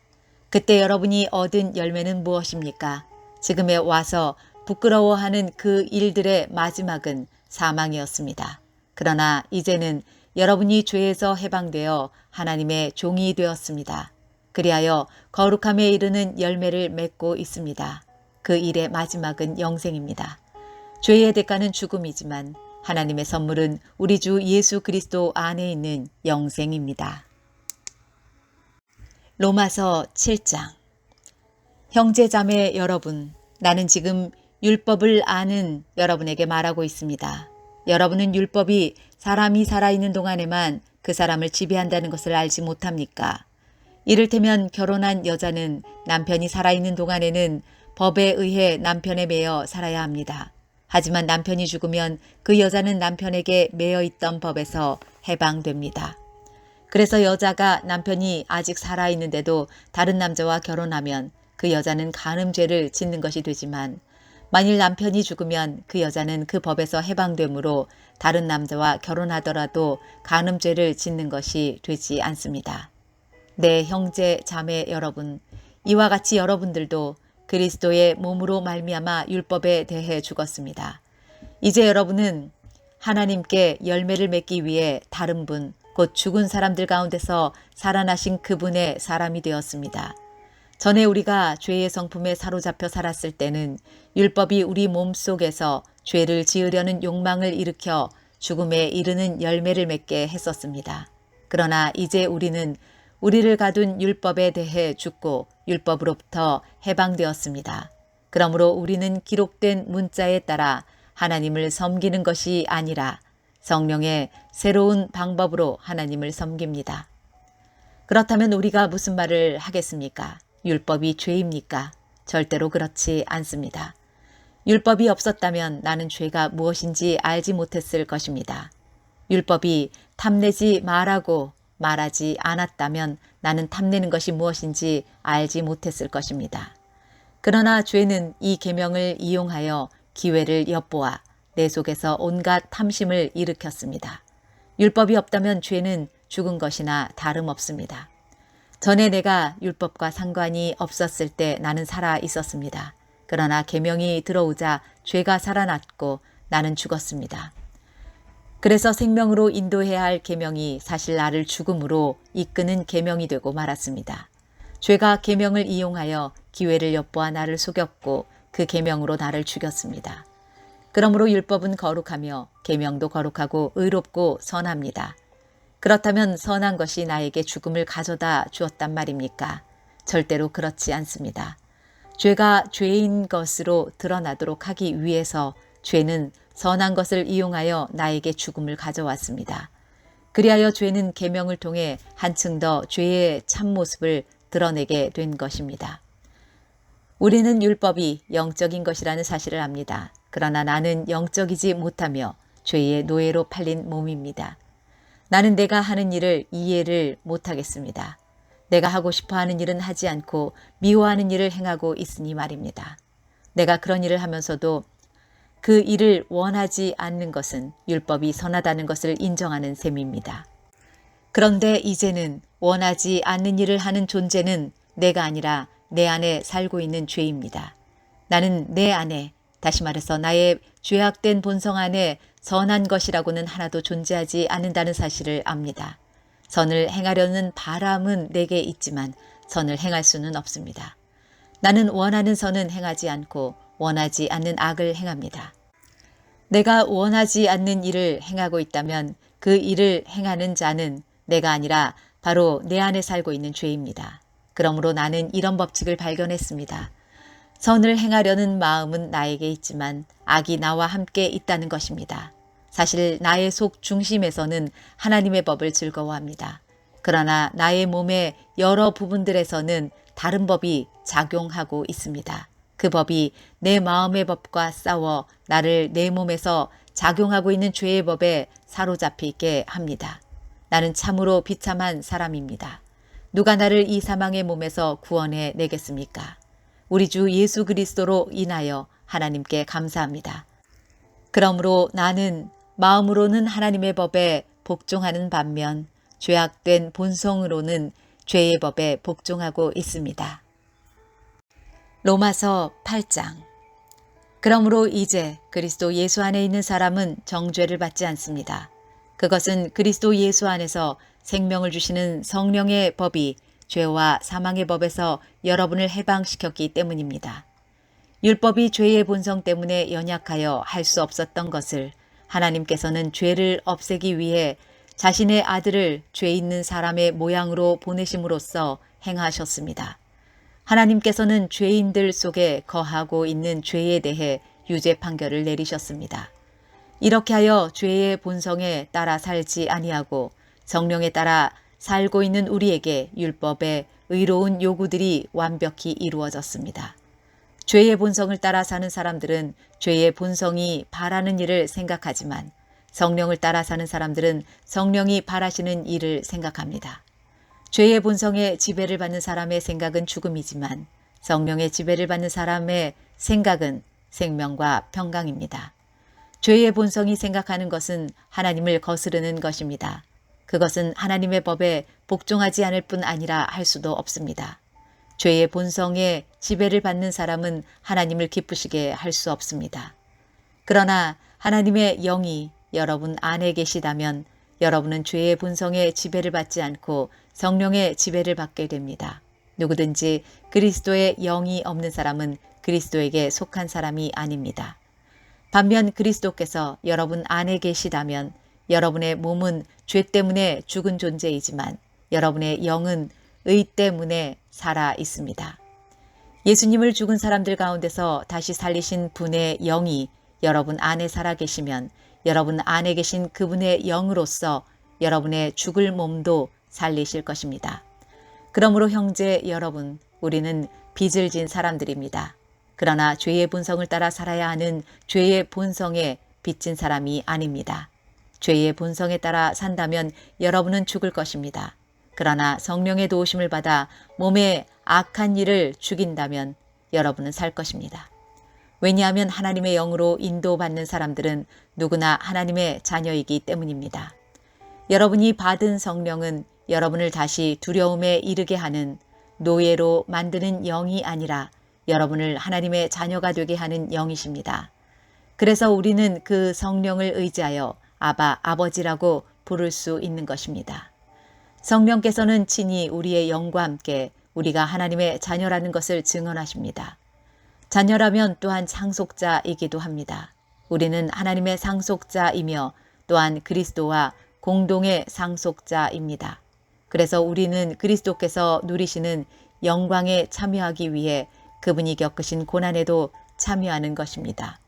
그때 여러분이 얻은 열매는 무엇입니까? 지금에 와서 부끄러워하는 그 일들의 마지막은 사망이었습니다. 그러나 이제는 여러분이 죄에서 해방되어 하나님의 종이 되었습니다. 그리하여 거룩함에 이르는 열매를 맺고 있습니다. 그 일의 마지막은 영생입니다. 죄의 대가는 죽음이지만 하나님의 선물은 우리 주 예수 그리스도 안에 있는 영생입니다. 로마서 7장. 형제자매 여러분, 나는 지금 율법을 아는 여러분에게 말하고 있습니다. 여러분은 율법이 사람이 살아있는 동안에만 그 사람을 지배한다는 것을 알지 못합니까? 이를테면 결혼한 여자는 남편이 살아있는 동안에는 법에 의해 남편에 매여 살아야 합니다. 하지만 남편이 죽으면 그 여자는 남편에게 매여 있던 법에서 해방됩니다. 그래서 여자가 남편이 아직 살아있는데도 다른 남자와 결혼하면 그 여자는 간음죄를 짓는 것이 되지만 만일 남편이 죽으면 그 여자는 그 법에서 해방되므로 다른 남자와 결혼하더라도 간음죄를 짓는 것이 되지 않습니다. 네, 형제 자매 여러분, 이와 같이 여러분들도 그리스도의 몸으로 말미암아 율법에 대해 죽었습니다. 이제 여러분은 하나님께 열매를 맺기 위해 다른 분, 곧 죽은 사람들 가운데서 살아나신 그분의 사람이 되었습니다. 전에 우리가 죄의 성품에 사로잡혀 살았을 때는 율법이 우리 몸속에서 죄를 지으려는 욕망을 일으켜 죽음에 이르는 열매를 맺게 했었습니다. 그러나 이제 우리는 우리를 가둔 율법에 대해 죽고 율법으로부터 해방되었습니다. 그러므로 우리는 기록된 문자에 따라 하나님을 섬기는 것이 아니라 성령의 새로운 방법으로 하나님을 섬깁니다. 그렇다면 우리가 무슨 말을 하겠습니까? 율법이 죄입니까? 절대로 그렇지 않습니다. 율법이 없었다면 나는 죄가 무엇인지 알지 못했을 것입니다. 율법이 탐내지 말라고 말하지 않았다면 나는 탐내는 것이 무엇인지 알지 못했을 것입니다. 그러나 죄는 이 계명을 이용하여 기회를 엿보아 내 속에서 온갖 탐심을 일으켰습니다. 율법이 없다면 죄는 죽은 것이나 다름없습니다. 전에 내가 율법과 상관이 없었을 때 나는 살아 있었습니다. 그러나 계명이 들어오자 죄가 살아났고 나는 죽었습니다. 그래서 생명으로 인도해야 할 계명이 사실 나를 죽음으로 이끄는 계명이 되고 말았습니다. 죄가 계명을 이용하여 기회를 엿보아 나를 속였고 그 계명으로 나를 죽였습니다. 그러므로 율법은 거룩하며 계명도 거룩하고 의롭고 선합니다. 그렇다면 선한 것이 나에게 죽음을 가져다 주었단 말입니까? 절대로 그렇지 않습니다. 죄가 죄인 것으로 드러나도록 하기 위해서 죄는 선한 것을 이용하여 나에게 죽음을 가져왔습니다. 그리하여 죄는 계명을 통해 한층 더 죄의 참모습을 드러내게 된 것입니다. 우리는 율법이 영적인 것이라는 사실을 압니다. 그러나 나는 영적이지 못하며 죄의 노예로 팔린 몸입니다. 나는 내가 하는 일을 이해를 못하겠습니다. 내가 하고 싶어하는 일은 하지 않고 미워하는 일을 행하고 있으니 말입니다. 내가 그런 일을 하면서도 그 일을 원하지 않는 것은 율법이 선하다는 것을 인정하는 셈입니다. 그런데 이제는 원하지 않는 일을 하는 존재는 내가 아니라 내 안에 살고 있는 죄입니다. 나는 내 안에, 다시 말해서 나의 죄악된 본성 안에 선한 것이라고는 하나도 존재하지 않는다는 사실을 압니다. 선을 행하려는 바람은 내게 있지만 선을 행할 수는 없습니다. 나는 원하는 선은 행하지 않고 원하지 않는 악을 행합니다. 내가 원하지 않는 일을 행하고 있다면 그 일을 행하는 자는 내가 아니라 바로 내 안에 살고 있는 죄입니다. 그러므로 나는 이런 법칙을 발견했습니다. 선을 행하려는 마음은 나에게 있지만 악이 나와 함께 있다는 것입니다. 사실 나의 속 중심에서는 하나님의 법을 즐거워합니다. 그러나 나의 몸의 여러 부분들에서는 다른 법이 작용하고 있습니다. 그 법이 내 마음의 법과 싸워 나를 내 몸에서 작용하고 있는 죄의 법에 사로잡히게 합니다. 나는 참으로 비참한 사람입니다. 누가 나를 이 사망의 몸에서 구원해 내겠습니까? 우리 주 예수 그리스도로 인하여 하나님께 감사합니다. 그러므로 나는 마음으로는 하나님의 법에 복종하는 반면 죄악된 본성으로는 죄의 법에 복종하고 있습니다. 로마서 8장. 그러므로 이제 그리스도 예수 안에 있는 사람은 정죄를 받지 않습니다. 그것은 그리스도 예수 안에서 생명을 주시는 성령의 법이 죄와 사망의 법에서 여러분을 해방시켰기 때문입니다. 율법이 죄의 본성 때문에 연약하여 할 수 없었던 것을 하나님께서는 죄를 없애기 위해 자신의 아들을 죄 있는 사람의 모양으로 보내심으로써 행하셨습니다. 하나님께서는 죄인들 속에 거하고 있는 죄에 대해 유죄 판결을 내리셨습니다. 이렇게 하여 죄의 본성에 따라 살지 아니하고 성령에 따라 살고 있는 우리에게 율법의 의로운 요구들이 완벽히 이루어졌습니다. 죄의 본성을 따라 사는 사람들은 죄의 본성이 바라는 일을 생각하지만 성령을 따라 사는 사람들은 성령이 바라시는 일을 생각합니다. 죄의 본성에 지배를 받는 사람의 생각은 죽음이지만 성령의 지배를 받는 사람의 생각은 생명과 평강입니다. 죄의 본성이 생각하는 것은 하나님을 거스르는 것입니다. 그것은 하나님의 법에 복종하지 않을 뿐 아니라 할 수도 없습니다. 죄의 본성에 지배를 받는 사람은 하나님을 기쁘시게 할 수 없습니다. 그러나 하나님의 영이 여러분 안에 계시다면 여러분은 죄의 본성에 지배를 받지 않고 성령의 지배를 받게 됩니다. 누구든지 그리스도의 영이 없는 사람은 그리스도에게 속한 사람이 아닙니다. 반면 그리스도께서 여러분 안에 계시다면 여러분의 몸은 죄 때문에 죽은 존재이지만 여러분의 영은 의 때문에 살아 있습니다. 예수님을 죽은 사람들 가운데서 다시 살리신 분의 영이 여러분 안에 살아 계시면 여러분 안에 계신 그분의 영으로서 여러분의 죽을 몸도 살리실 것입니다. 그러므로 형제 여러분, 우리는 빚을 진 사람들입니다. 그러나 죄의 본성을 따라 살아야 하는 죄의 본성에 빚진 사람이 아닙니다. 죄의 본성에 따라 산다면 여러분은 죽을 것입니다. 그러나 성령의 도우심을 받아 몸의 악한 일을 죽인다면 여러분은 살 것입니다. 왜냐하면 하나님의 영으로 인도받는 사람들은 누구나 하나님의 자녀이기 때문입니다. 여러분이 받은 성령은 여러분을 다시 두려움에 이르게 하는 노예로 만드는 영이 아니라 여러분을 하나님의 자녀가 되게 하는 영이십니다. 그래서 우리는 그 성령을 의지하여 아바, 아버지라고 부를 수 있는 것입니다. 성령께서는 친히 우리의 영과 함께 우리가 하나님의 자녀라는 것을 증언하십니다. 자녀라면 또한 상속자이기도 합니다. 우리는 하나님의 상속자이며 또한 그리스도와 공동의 상속자입니다. 그래서 우리는 그리스도께서 누리시는 영광에 참여하기 위해 그분이 겪으신 고난에도 참여하는 것입니다.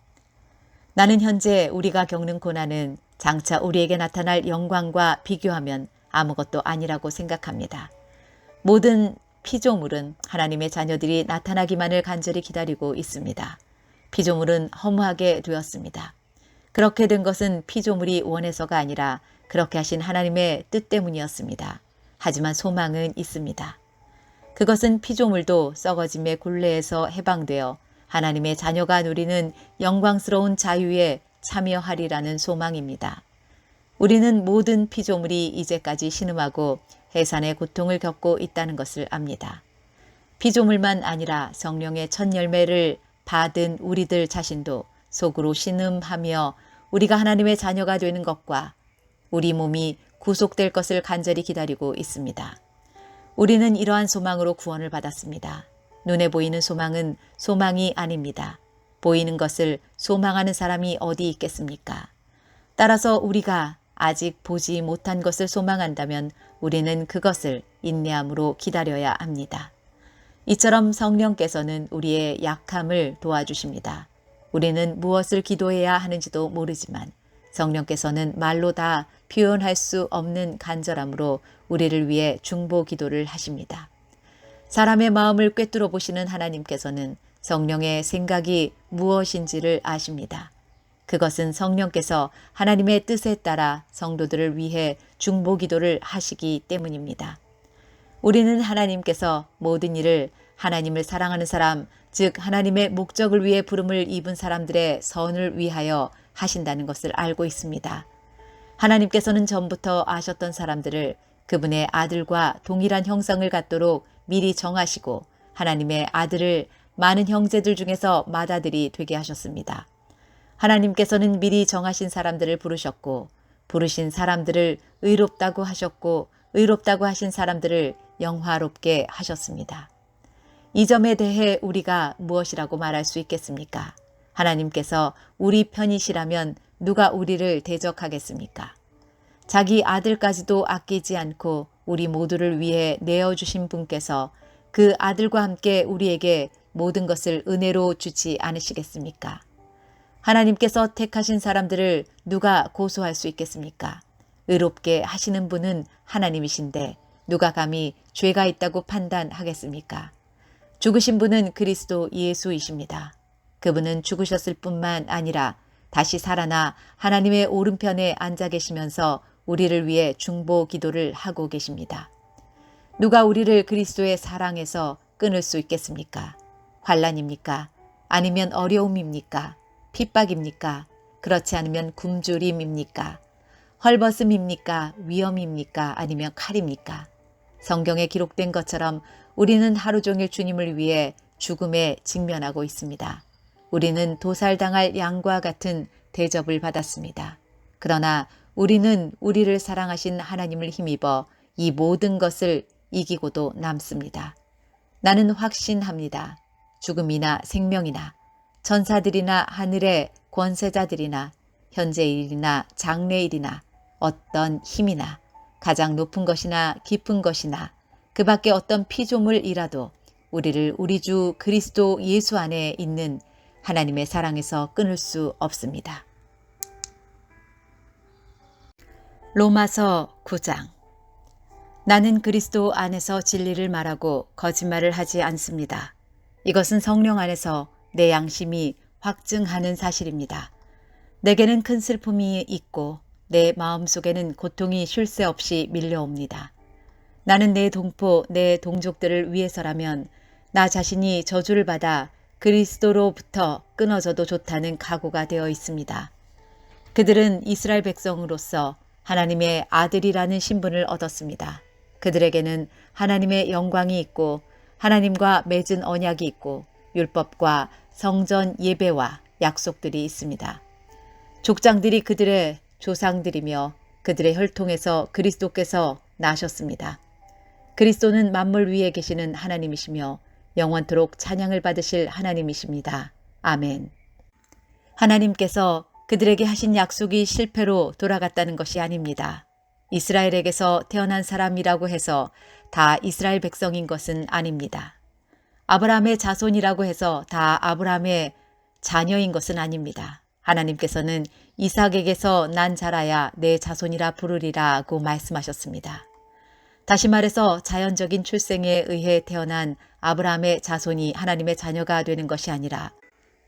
나는 현재 우리가 겪는 고난은 장차 우리에게 나타날 영광과 비교하면 아무것도 아니라고 생각합니다. 모든 피조물은 하나님의 자녀들이 나타나기만을 간절히 기다리고 있습니다. 피조물은 허무하게 되었습니다. 그렇게 된 것은 피조물이 원해서가 아니라 그렇게 하신 하나님의 뜻 때문이었습니다. 하지만 소망은 있습니다. 그것은 피조물도 썩어짐의 굴레에서 해방되어 하나님의 자녀가 누리는 영광스러운 자유에 참여하리라는 소망입니다. 우리는 모든 피조물이 이제까지 신음하고 해산의 고통을 겪고 있다는 것을 압니다. 피조물만 아니라 성령의 첫 열매를 받은 우리들 자신도 속으로 신음하며 우리가 하나님의 자녀가 되는 것과 우리 몸이 구속될 것을 간절히 기다리고 있습니다. 우리는 이러한 소망으로 구원을 받았습니다. 눈에 보이는 소망은 소망이 아닙니다. 보이는 것을 소망하는 사람이 어디 있겠습니까? 따라서 우리가 아직 보지 못한 것을 소망한다면 우리는 그것을 인내함으로 기다려야 합니다. 이처럼 성령께서는 우리의 약함을 도와주십니다. 우리는 무엇을 기도해야 하는지도 모르지만 성령께서는 말로 다 표현할 수 없는 간절함으로 우리를 위해 중보 기도를 하십니다. 사람의 마음을 꿰뚫어 보시는 하나님께서는 성령의 생각이 무엇인지를 아십니다. 그것은 성령께서 하나님의 뜻에 따라 성도들을 위해 중보 기도를 하시기 때문입니다. 우리는 하나님께서 모든 일을 하나님을 사랑하는 사람, 즉 하나님의 목적을 위해 부름을 입은 사람들의 선을 위하여 하신다는 것을 알고 있습니다. 하나님께서는 전부터 아셨던 사람들을 그분의 아들과 동일한 형상을 갖도록 미리 정하시고 하나님의 아들을 많은 형제들 중에서 맏아들이 되게 하셨습니다. 하나님께서는 미리 정하신 사람들을 부르셨고 부르신 사람들을 의롭다고 하셨고 의롭다고 하신 사람들을 영화롭게 하셨습니다. 이 점에 대해 우리가 무엇이라고 말할 수 있겠습니까? 하나님께서 우리 편이시라면 누가 우리를 대적하겠습니까? 자기 아들까지도 아끼지 않고 우리 모두를 위해 내어주신 분께서 그 아들과 함께 우리에게 모든 것을 은혜로 주지 않으시겠습니까? 하나님께서 택하신 사람들을 누가 고소할 수 있겠습니까? 의롭게 하시는 분은 하나님이신데 누가 감히 죄가 있다고 판단하겠습니까? 죽으신 분은 그리스도 예수이십니다. 그분은 죽으셨을 뿐만 아니라 다시 살아나 하나님의 오른편에 앉아 계시면서 우리를 위해 중보 기도를 하고 계십니다. 누가 우리를 그리스도의 사랑에서 끊을 수 있겠습니까? 환난입니까? 아니면 어려움입니까? 핍박입니까? 그렇지 않으면 굶주림입니까? 헐벗음입니까? 위험입니까? 아니면 칼입니까? 성경에 기록된 것처럼 우리는 하루 종일 주님을 위해 죽음에 직면하고 있습니다. 우리는 도살당할 양과 같은 대접을 받았습니다. 그러나 우리는 우리를 사랑하신 하나님을 힘입어 이 모든 것을 이기고도 남습니다. 나는 확신합니다. 죽음이나 생명이나 천사들이나 하늘의 권세자들이나 현재일이나 장래일이나 어떤 힘이나 가장 높은 것이나 깊은 것이나 그 밖에 어떤 피조물이라도 우리를 우리 주 그리스도 예수 안에 있는 하나님의 사랑에서 끊을 수 없습니다. 로마서 9장. 나는 그리스도 안에서 진리를 말하고 거짓말을 하지 않습니다. 이것은 성령 안에서 내 양심이 확증하는 사실입니다. 내게는 큰 슬픔이 있고 내 마음속에는 고통이 쉴 새 없이 밀려옵니다. 나는 내 동포, 내 동족들을 위해서라면 나 자신이 저주를 받아 그리스도로부터 끊어져도 좋다는 각오가 되어 있습니다. 그들은 이스라엘 백성으로서 하나님의 아들이라는 신분을 얻었습니다. 그들에게는 하나님의 영광이 있고 하나님과 맺은 언약이 있고 율법과 성전 예배와 약속들이 있습니다. 족장들이 그들의 조상들이며 그들의 혈통에서 그리스도께서 나셨습니다. 그리스도는 만물 위에 계시는 하나님이시며 영원토록 찬양을 받으실 하나님이십니다. 아멘. 하나님께서 그들에게 하신 약속이 실패로 돌아갔다는 것이 아닙니다. 이스라엘에게서 태어난 사람이라고 해서 다 이스라엘 백성인 것은 아닙니다. 아브라함의 자손이라고 해서 다 아브라함의 자녀인 것은 아닙니다. 하나님께서는 이삭에게서 난 자라야 내 자손이라 부르리라고 말씀하셨습니다. 다시 말해서 자연적인 출생에 의해 태어난 아브라함의 자손이 하나님의 자녀가 되는 것이 아니라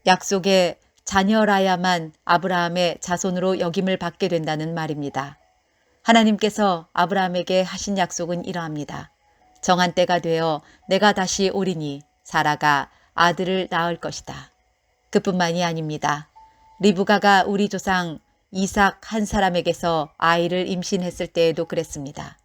약속의 자녀라야만 아브라함의 자손으로 여김을 받게 된다는 말입니다. 하나님께서 아브라함에게 하신 약속은 이러합니다. 정한 때가 되어 내가 다시 오리니 사라가 아들을 낳을 것이다. 그뿐만이 아닙니다. 리브가가 우리 조상 이삭 한 사람에게서 아이를 임신했을 때에도 그랬습니다.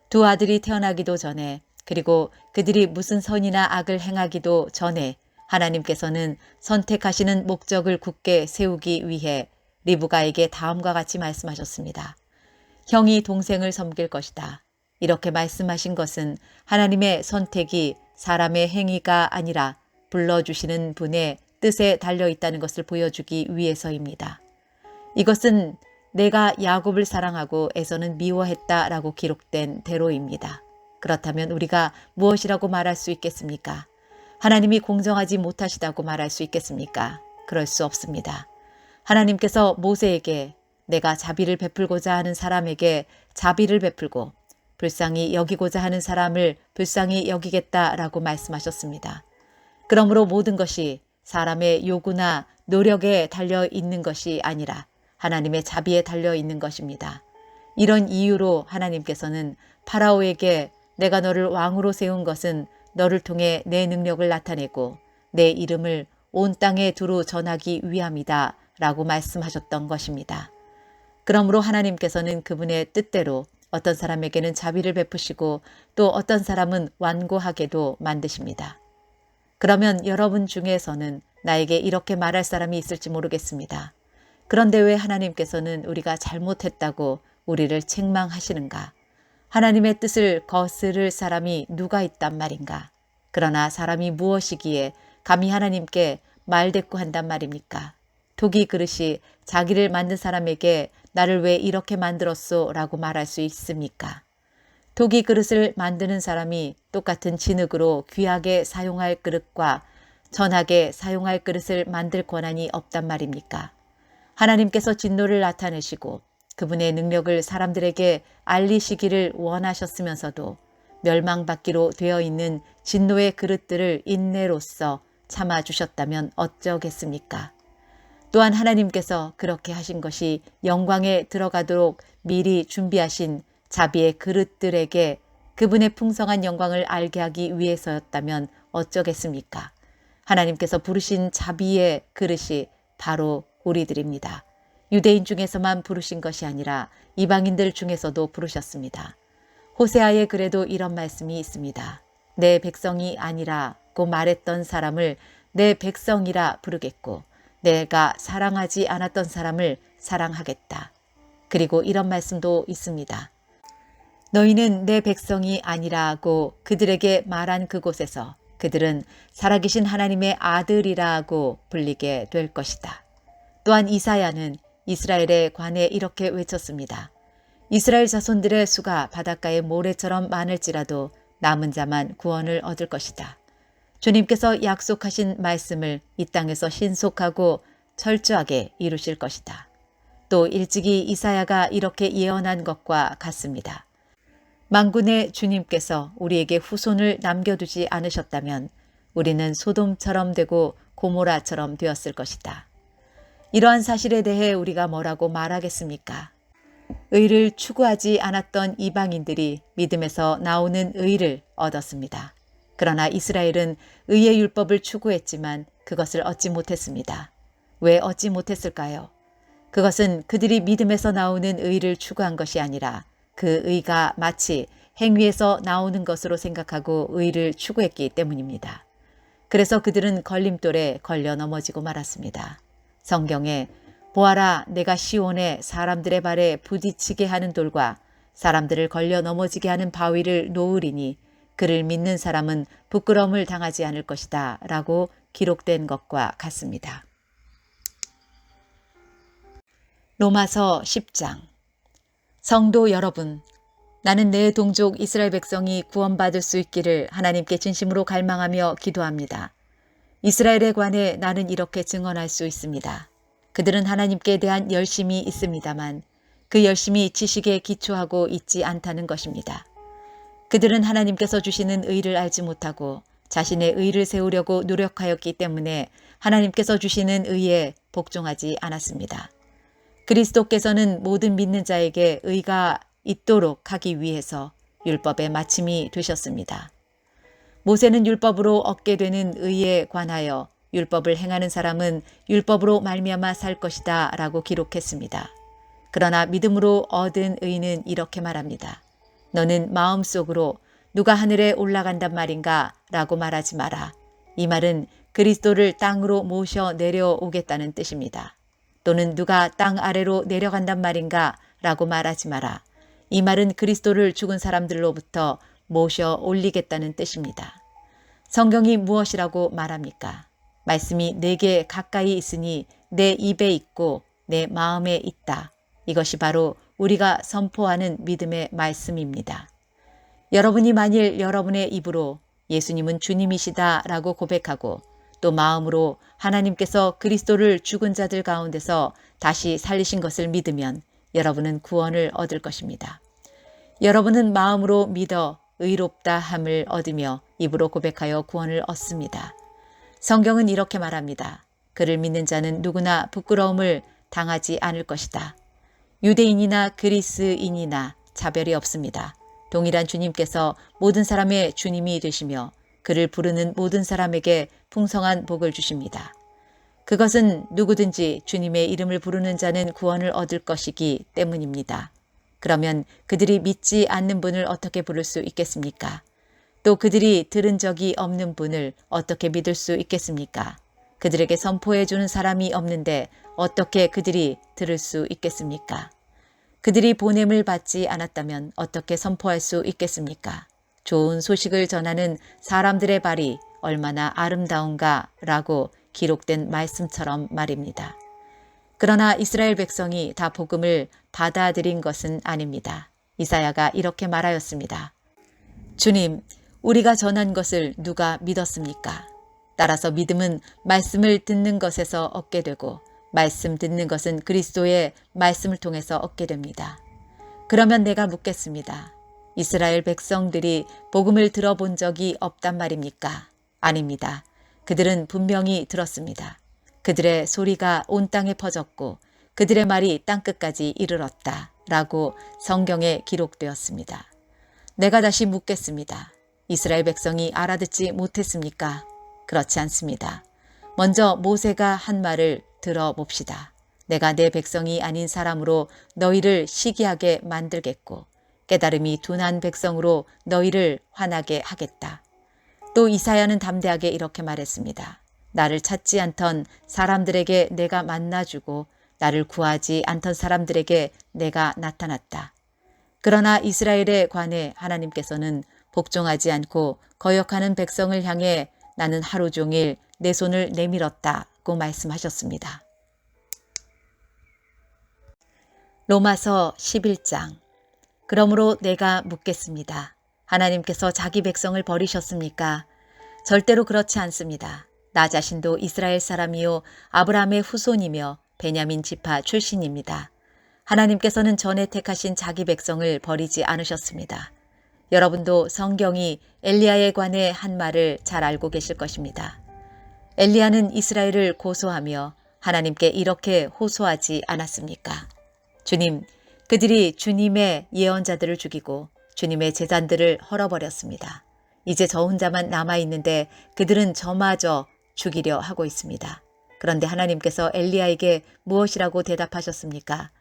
두 아들이 태어나기도 전에 그리고 그들이 무슨 선이나 악을 행하기도 전에 하나님께서는 선택하시는 목적을 굳게 세우기 위해 리브가에게 다음과 같이 말씀하셨습니다. 형이 동생을 섬길 것이다. 이렇게 말씀하신 것은 하나님의 선택이 사람의 행위가 아니라 불러주시는 분의 뜻에 달려있다는 것을 보여주기 위해서입니다. 이것은 내가 야곱을 사랑하고 에서는 미워했다라고 기록된 대로입니다. 그렇다면 우리가 무엇이라고 말할 수 있겠습니까? 하나님이 공정하지 못하시다고 말할 수 있겠습니까? 그럴 수 없습니다. 하나님께서 모세에게 내가 자비를 베풀고자 하는 사람에게 자비를 베풀고 불쌍히 여기고자 하는 사람을 불쌍히 여기겠다라고 말씀하셨습니다. 그러므로 모든 것이 사람의 요구나 노력에 달려 있는 것이 아니라 하나님의 자비에 달려 있는 것입니다. 이런 이유로 하나님께서는 파라오에게 내가 너를 왕으로 세운 것은 너를 통해 내 능력을 나타내고 내 이름을 온 땅에 두루 전하기 위함이다 라고 말씀하셨던 것입니다. 그러므로 하나님께서는 그분의 뜻대로 어떤 사람에게는 자비를 베푸시고 또 어떤 사람은 완고하게도 만드십니다. 그러면 여러분 중에서는 나에게 이렇게 말할 사람이 있을지 모르겠습니다. 그런데 왜 하나님께서는 우리가 잘못했다고 우리를 책망하시는가? 하나님의 뜻을 거스를 사람이 누가 있단 말인가? 그러나 사람이 무엇이기에 감히 하나님께 말대꾸한단 말입니까? 독이 그릇이 자기를 만든 사람에게 나를 왜 이렇게 만들었소? 라고 말할 수 있습니까? 독이 그릇을 만드는 사람이 똑같은 진흙으로 귀하게 사용할 그릇과 전하게 사용할 그릇을 만들 권한이 없단 말입니까? 하나님께서 진노를 나타내시고 그분의 능력을 사람들에게 알리시기를 원하셨으면서도 멸망받기로 되어 있는 진노의 그릇들을 인내로써 참아주셨다면 어쩌겠습니까? 또한 하나님께서 그렇게 하신 것이 영광에 들어가도록 미리 준비하신 자비의 그릇들에게 그분의 풍성한 영광을 알게 하기 위해서였다면 어쩌겠습니까? 하나님께서 부르신 자비의 그릇이 바로 우리들입니다. 유대인 중에서만 부르신 것이 아니라 이방인들 중에서도 부르셨습니다. 호세아의 글에도 이런 말씀이 있습니다. 내 백성이 아니라고 말했던 사람을 내 백성이라 부르겠고 내가 사랑하지 않았던 사람을 사랑하겠다. 그리고 이런 말씀도 있습니다. 너희는 내 백성이 아니라고 그들에게 말한 그곳에서 그들은 살아계신 하나님의 아들이라고 불리게 될 것이다. 또한 이사야는 이스라엘에 관해 이렇게 외쳤습니다. 이스라엘 자손들의 수가 바닷가의 모래처럼 많을지라도 남은 자만 구원을 얻을 것이다. 주님께서 약속하신 말씀을 이 땅에서 신속하고 철저하게 이루실 것이다. 또 일찍이 이사야가 이렇게 예언한 것과 같습니다. 만군의 주님께서 우리에게 후손을 남겨두지 않으셨다면 우리는 소돔처럼 되고 고모라처럼 되었을 것이다. 이러한 사실에 대해 우리가 뭐라고 말하겠습니까? 의를 추구하지 않았던 이방인들이 믿음에서 나오는 의를 얻었습니다. 그러나 이스라엘은 의의 율법을 추구했지만 그것을 얻지 못했습니다. 왜 얻지 못했을까요? 그것은 그들이 믿음에서 나오는 의를 추구한 것이 아니라 그 의가 마치 행위에서 나오는 것으로 생각하고 의를 추구했기 때문입니다. 그래서 그들은 걸림돌에 걸려 넘어지고 말았습니다. 성경에 보아라, 내가 시온에 사람들의 발에 부딪히게 하는 돌과 사람들을 걸려 넘어지게 하는 바위를 놓으리니 그를 믿는 사람은 부끄러움을 당하지 않을 것이다 라고 기록된 것과 같습니다. 로마서 10장. 성도 여러분, 나는 내 동족 이스라엘 백성이 구원받을 수 있기를 하나님께 진심으로 갈망하며 기도합니다. 이스라엘에 관해 나는 이렇게 증언할 수 있습니다. 그들은 하나님께 대한 열심이 있습니다만 그 열심이 지식에 기초하고 있지 않다는 것입니다. 그들은 하나님께서 주시는 의를 알지 못하고 자신의 의를 세우려고 노력하였기 때문에 하나님께서 주시는 의에 복종하지 않았습니다. 그리스도께서는 모든 믿는 자에게 의가 있도록 하기 위해서 율법의 마침이 되셨습니다. 모세는 율법으로 얻게 되는 의에 관하여 율법을 행하는 사람은 율법으로 말미암아 살 것이다 라고 기록했습니다. 그러나 믿음으로 얻은 의는 이렇게 말합니다. 너는 마음속으로 누가 하늘에 올라간단 말인가 라고 말하지 마라. 이 말은 그리스도를 땅으로 모셔 내려오겠다는 뜻입니다. 또는 누가 땅 아래로 내려간단 말인가 라고 말하지 마라. 이 말은 그리스도를 죽은 사람들로부터 모셔 올리겠다는 뜻입니다. 성경이 무엇이라고 말합니까? 말씀이 내게 가까이 있으니 내 입에 있고 내 마음에 있다. 이것이 바로 우리가 선포하는 믿음의 말씀입니다. 여러분이 만일 여러분의 입으로 예수님은 주님이시다 라고 고백하고 또 마음으로 하나님께서 그리스도를 죽은 자들 가운데서 다시 살리신 것을 믿으면 여러분은 구원을 얻을 것입니다. 여러분은 마음으로 믿어 의롭다 함을 얻으며 입으로 고백하여 구원을 얻습니다. 성경은 이렇게 말합니다. 그를 믿는 자는 누구나 부끄러움을 당하지 않을 것이다. 유대인이나 그리스인이나 차별이 없습니다. 동일한 주님께서 모든 사람의 주님이 되시며 그를 부르는 모든 사람에게 풍성한 복을 주십니다. 그것은 누구든지 주님의 이름을 부르는 자는 구원을 얻을 것이기 때문입니다. 그러면 그들이 믿지 않는 분을 어떻게 부를 수 있겠습니까? 또 그들이 들은 적이 없는 분을 어떻게 믿을 수 있겠습니까? 그들에게 선포해 주는 사람이 없는데 어떻게 그들이 들을 수 있겠습니까? 그들이 보냄을 받지 않았다면 어떻게 선포할 수 있겠습니까? 좋은 소식을 전하는 사람들의 발이 얼마나 아름다운가 라고 기록된 말씀처럼 말입니다. 그러나 이스라엘 백성이 다 복음을 받아들인 것은 아닙니다. 이사야가 이렇게 말하였습니다. 주님, 우리가 전한 것을 누가 믿었습니까? 따라서 믿음은 말씀을 듣는 것에서 얻게 되고 말씀 듣는 것은 그리스도의 말씀을 통해서 얻게 됩니다. 그러면 내가 묻겠습니다. 이스라엘 백성들이 복음을 들어본 적이 없단 말입니까? 아닙니다. 그들은 분명히 들었습니다. 그들의 소리가 온 땅에 퍼졌고 그들의 말이 땅끝까지 이르렀다 라고 성경에 기록되었습니다. 내가 다시 묻겠습니다. 이스라엘 백성이 알아듣지 못했습니까? 그렇지 않습니다. 먼저 모세가 한 말을 들어봅시다. 내가 내 백성이 아닌 사람으로 너희를 시기하게 만들겠고 깨달음이 둔한 백성으로 너희를 화나게 하겠다. 또 이사야는 담대하게 이렇게 말했습니다. 나를 찾지 않던 사람들에게 내가 만나주고 나를 구하지 않던 사람들에게 내가 나타났다. 그러나 이스라엘에 관해 하나님께서는 복종하지 않고 거역하는 백성을 향해 나는 하루 종일 내 손을 내밀었다고 말씀하셨습니다. 로마서 11장. 그러므로 내가 묻겠습니다. 하나님께서 자기 백성을 버리셨습니까? 절대로 그렇지 않습니다. 나 자신도 이스라엘 사람이요 아브라함의 후손이며 베냐민 지파 출신입니다. 하나님께서는 전에 택하신 자기 백성을 버리지 않으셨습니다. 여러분도 성경이 엘리야에 관해 한 말을 잘 알고 계실 것입니다. 엘리야는 이스라엘을 고소하며 하나님께 이렇게 호소하지 않았습니까? 주님, 그들이 주님의 예언자들을 죽이고 주님의 제잔들을 헐어버렸습니다. 이제 저 혼자만 남아있는데 그들은 저마저 죽이려 하고 있습니다. 그런데 하나님께서 엘리야에게 무엇이라고 대답하셨습니까?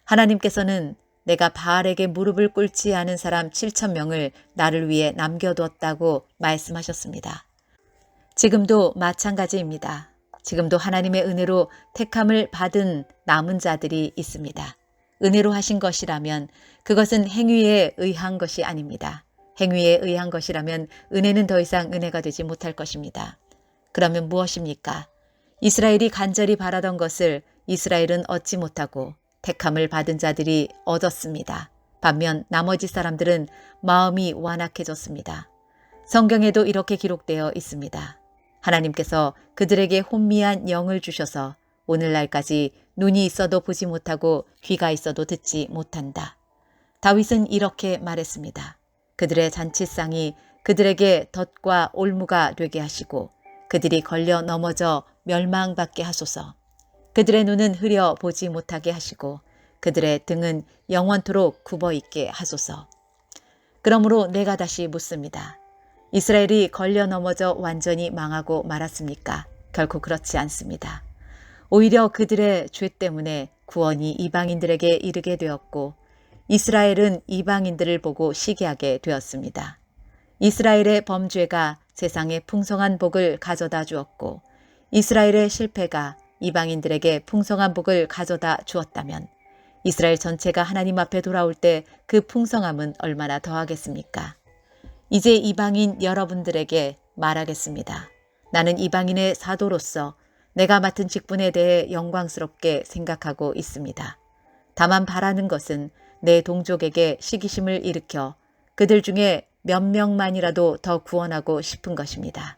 하나님께서는 내가 바알에게 무릎을 꿇지 않은 사람 7,000명을 나를 위해 남겨두었다고 말씀하셨습니다. 지금도 마찬가지입니다. 지금도 하나님의 은혜로 택함을 받은 남은 자들이 있습니다. 은혜로 하신 것이라면 그것은 행위에 의한 것이 아닙니다. 행위에 의한 것이라면 은혜는 더 이상 은혜가 되지 못할 것입니다. 그러면 무엇입니까? 이스라엘이 간절히 바라던 것을 이스라엘은 얻지 못하고 택함을 받은 자들이 얻었습니다. 반면 나머지 사람들은 마음이 완악해졌습니다. 성경에도 이렇게 기록되어 있습니다. 하나님께서 그들에게 혼미한 영을 주셔서 오늘날까지 눈이 있어도 보지 못하고 귀가 있어도 듣지 못한다. 다윗은 이렇게 말했습니다. 그들의 잔치상이 그들에게 덫과 올무가 되게 하시고 그들이 걸려 넘어져 멸망받게 하소서. 그들의 눈은 흐려 보지 못하게 하시고 그들의 등은 영원토록 굽어있게 하소서. 그러므로 내가 다시 묻습니다. 이스라엘이 걸려 넘어져 완전히 망하고 말았습니까? 결코 그렇지 않습니다. 오히려 그들의 죄 때문에 구원이 이방인들에게 이르게 되었고 이스라엘은 이방인들을 보고 시기하게 되었습니다. 이스라엘의 범죄가 세상에 풍성한 복을 가져다 주었고 이스라엘의 실패가 이방인들에게 풍성한 복을 가져다 주었다면 이스라엘 전체가 하나님 앞에 돌아올 때 그 풍성함은 얼마나 더하겠습니까? 이제 이방인 여러분들에게 말하겠습니다. 나는 이방인의 사도로서 내가 맡은 직분에 대해 영광스럽게 생각하고 있습니다. 다만 바라는 것은 내 동족에게 시기심을 일으켜 그들 중에 몇 명만이라도 더 구원하고 싶은 것입니다.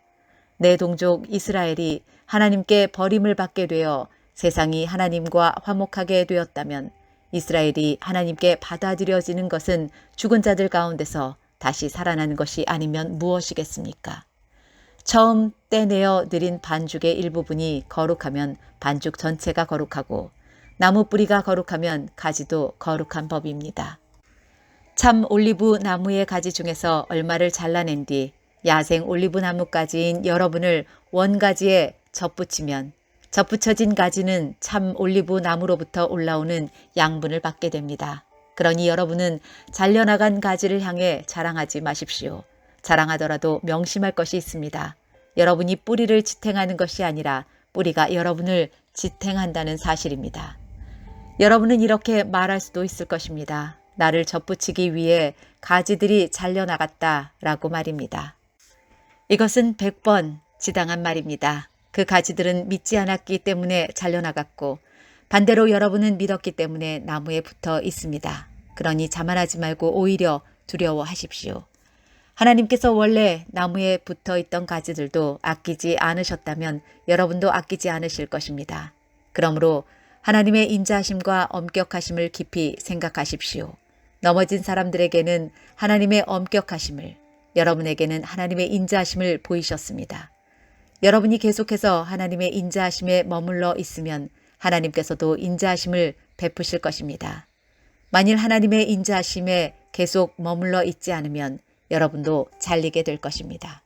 내 동족 이스라엘이 하나님께 버림을 받게 되어 세상이 하나님과 화목하게 되었다면 이스라엘이 하나님께 받아들여지는 것은 죽은 자들 가운데서 다시 살아나는 것이 아니면 무엇이겠습니까? 처음 떼내어 드린 반죽의 일부분이 거룩하면 반죽 전체가 거룩하고 나무 뿌리가 거룩하면 가지도 거룩한 법입니다. 참 올리브 나무의 가지 중에서 얼마를 잘라낸 뒤 야생 올리브 나무가지인 여러분을 원가지에 접붙이면 접붙여진 가지는 참 올리브 나무로부터 올라오는 양분을 받게 됩니다. 그러니 여러분은 잘려나간 가지를 향해 자랑하지 마십시오. 자랑하더라도 명심할 것이 있습니다. 여러분이 뿌리를 지탱하는 것이 아니라 뿌리가 여러분을 지탱한다는 사실입니다. 여러분은 이렇게 말할 수도 있을 것입니다. 나를 접붙이기 위해 가지들이 잘려나갔다 라고 말입니다. 이것은 100번 지당한 말입니다. 그 가지들은 믿지 않았기 때문에 잘려나갔고 반대로 여러분은 믿었기 때문에 나무에 붙어 있습니다. 그러니 자만하지 말고 오히려 두려워하십시오. 하나님께서 원래 나무에 붙어 있던 가지들도 아끼지 않으셨다면 여러분도 아끼지 않으실 것입니다. 그러므로 하나님의 인자하심과 엄격하심을 깊이 생각하십시오. 넘어진 사람들에게는 하나님의 엄격하심을, 여러분에게는 하나님의 인자하심을 보이셨습니다. 여러분이 계속해서 하나님의 인자하심에 머물러 있으면 하나님께서도 인자하심을 베푸실 것입니다. 만일 하나님의 인자하심에 계속 머물러 있지 않으면 여러분도 잘리게 될 것입니다.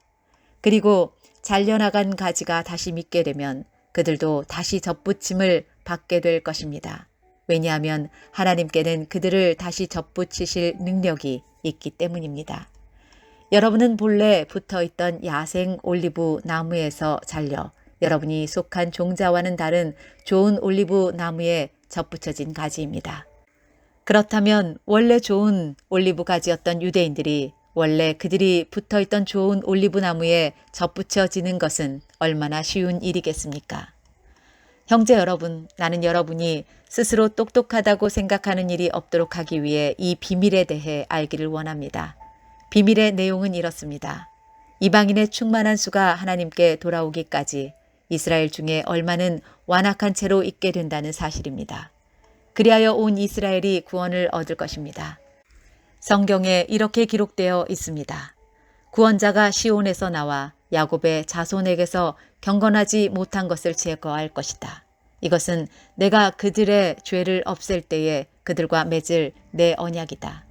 그리고 잘려나간 가지가 다시 믿게 되면 그들도 다시 접붙임을 받게 될 것입니다. 왜냐하면 하나님께는 그들을 다시 접붙이실 능력이 있기 때문입니다. 여러분은 본래 붙어있던 야생 올리브 나무에서 잘려 여러분이 속한 종자와는 다른 좋은 올리브 나무에 접붙여진 가지입니다. 그렇다면 원래 좋은 올리브 가지였던 유대인들이 원래 그들이 붙어있던 좋은 올리브 나무에 접붙여지는 것은 얼마나 쉬운 일이겠습니까? 형제 여러분, 나는 여러분이 스스로 똑똑하다고 생각하는 일이 없도록 하기 위해 이 비밀에 대해 알기를 원합니다. 비밀의 내용은 이렇습니다. 이방인의 충만한 수가 하나님께 돌아오기까지 이스라엘 중에 얼마는 완악한 채로 있게 된다는 사실입니다. 그리하여 온 이스라엘이 구원을 얻을 것입니다. 성경에 이렇게 기록되어 있습니다. 구원자가 시온에서 나와 야곱의 자손에게서 경건하지 못한 것을 제거할 것이다. 이것은 내가 그들의 죄를 없앨 때에 그들과 맺을 내 언약이다.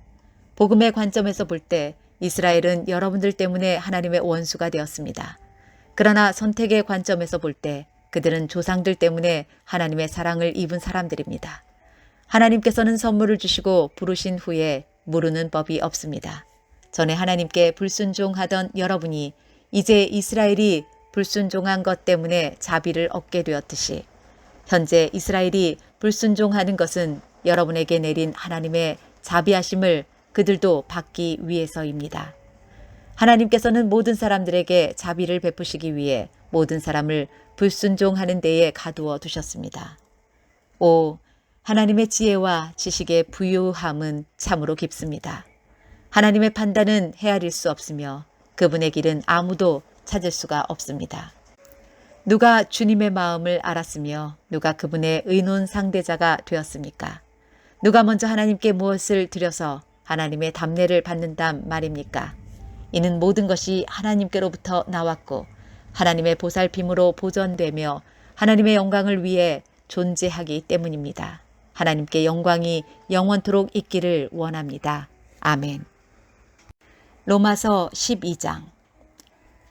복음의 관점에서 볼 때 이스라엘은 여러분들 때문에 하나님의 원수가 되었습니다. 그러나 선택의 관점에서 볼 때 그들은 조상들 때문에 하나님의 사랑을 입은 사람들입니다. 하나님께서는 선물을 주시고 부르신 후에 모르는 법이 없습니다. 전에 하나님께 불순종하던 여러분이 이제 이스라엘이 불순종한 것 때문에 자비를 얻게 되었듯이 현재 이스라엘이 불순종하는 것은 여러분에게 내린 하나님의 자비하심을 그들도 받기 위해서입니다. 하나님께서는 모든 사람들에게 자비를 베푸시기 위해 모든 사람을 불순종하는 데에 가두어 두셨습니다. 오, 하나님의 지혜와 지식의 부유함은 참으로 깊습니다. 하나님의 판단은 헤아릴 수 없으며 그분의 길은 아무도 찾을 수가 없습니다. 누가 주님의 마음을 알았으며 누가 그분의 의논 상대자가 되었습니까? 누가 먼저 하나님께 무엇을 드려서 하나님의 답례를 받는단 말입니까? 이는 모든 것이 하나님께로부터 나왔고 하나님의 보살핌으로 보존되며 하나님의 영광을 위해 존재하기 때문입니다. 하나님께 영광이 영원토록 있기를 원합니다. 아멘. 로마서 12장.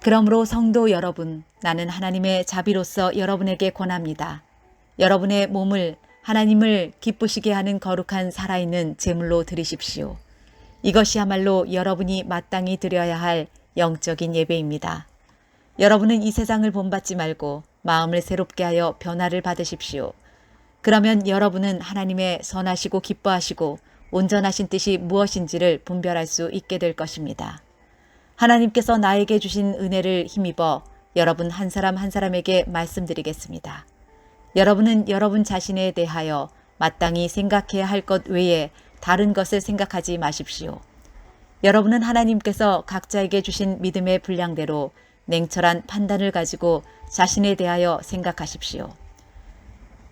그러므로 성도 여러분, 나는 하나님의 자비로서 여러분에게 권합니다. 여러분의 몸을 하나님을 기쁘시게 하는 거룩한 살아있는 제물로 드리십시오. 이것이야말로 여러분이 마땅히 드려야 할 영적인 예배입니다. 여러분은 이 세상을 본받지 말고 마음을 새롭게 하여 변화를 받으십시오. 그러면 여러분은 하나님의 선하시고 기뻐하시고 온전하신 뜻이 무엇인지를 분별할 수 있게 될 것입니다. 하나님께서 나에게 주신 은혜를 힘입어 여러분 한 사람 한 사람에게 말씀드리겠습니다. 여러분은 여러분 자신에 대하여 마땅히 생각해야 할 것 외에 다른 것을 생각하지 마십시오. 여러분은 하나님께서 각자에게 주신 믿음의 분량대로 냉철한 판단을 가지고 자신에 대하여 생각하십시오.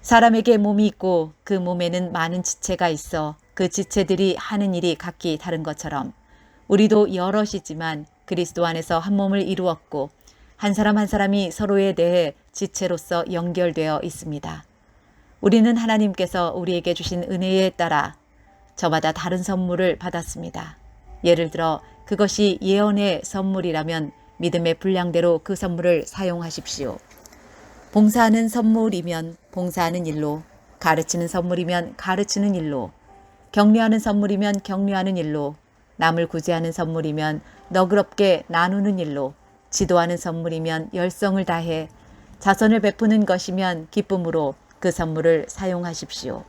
사람에게 몸이 있고 그 몸에는 많은 지체가 있어 그 지체들이 하는 일이 각기 다른 것처럼 우리도 여럿이지만 그리스도 안에서 한 몸을 이루었고 한 사람 한 사람이 서로에 대해 지체로서 연결되어 있습니다. 우리는 하나님께서 우리에게 주신 은혜에 따라 저마다 다른 선물을 받았습니다. 예를 들어 그것이 예언의 선물이라면 믿음의 분량대로 그 선물을 사용하십시오. 봉사하는 선물이면 봉사하는 일로, 가르치는 선물이면 가르치는 일로, 격려하는 선물이면 격려하는 일로, 남을 구제하는 선물이면 너그럽게 나누는 일로, 지도하는 선물이면 열성을 다해, 자선을 베푸는 것이면 기쁨으로 그 선물을 사용하십시오.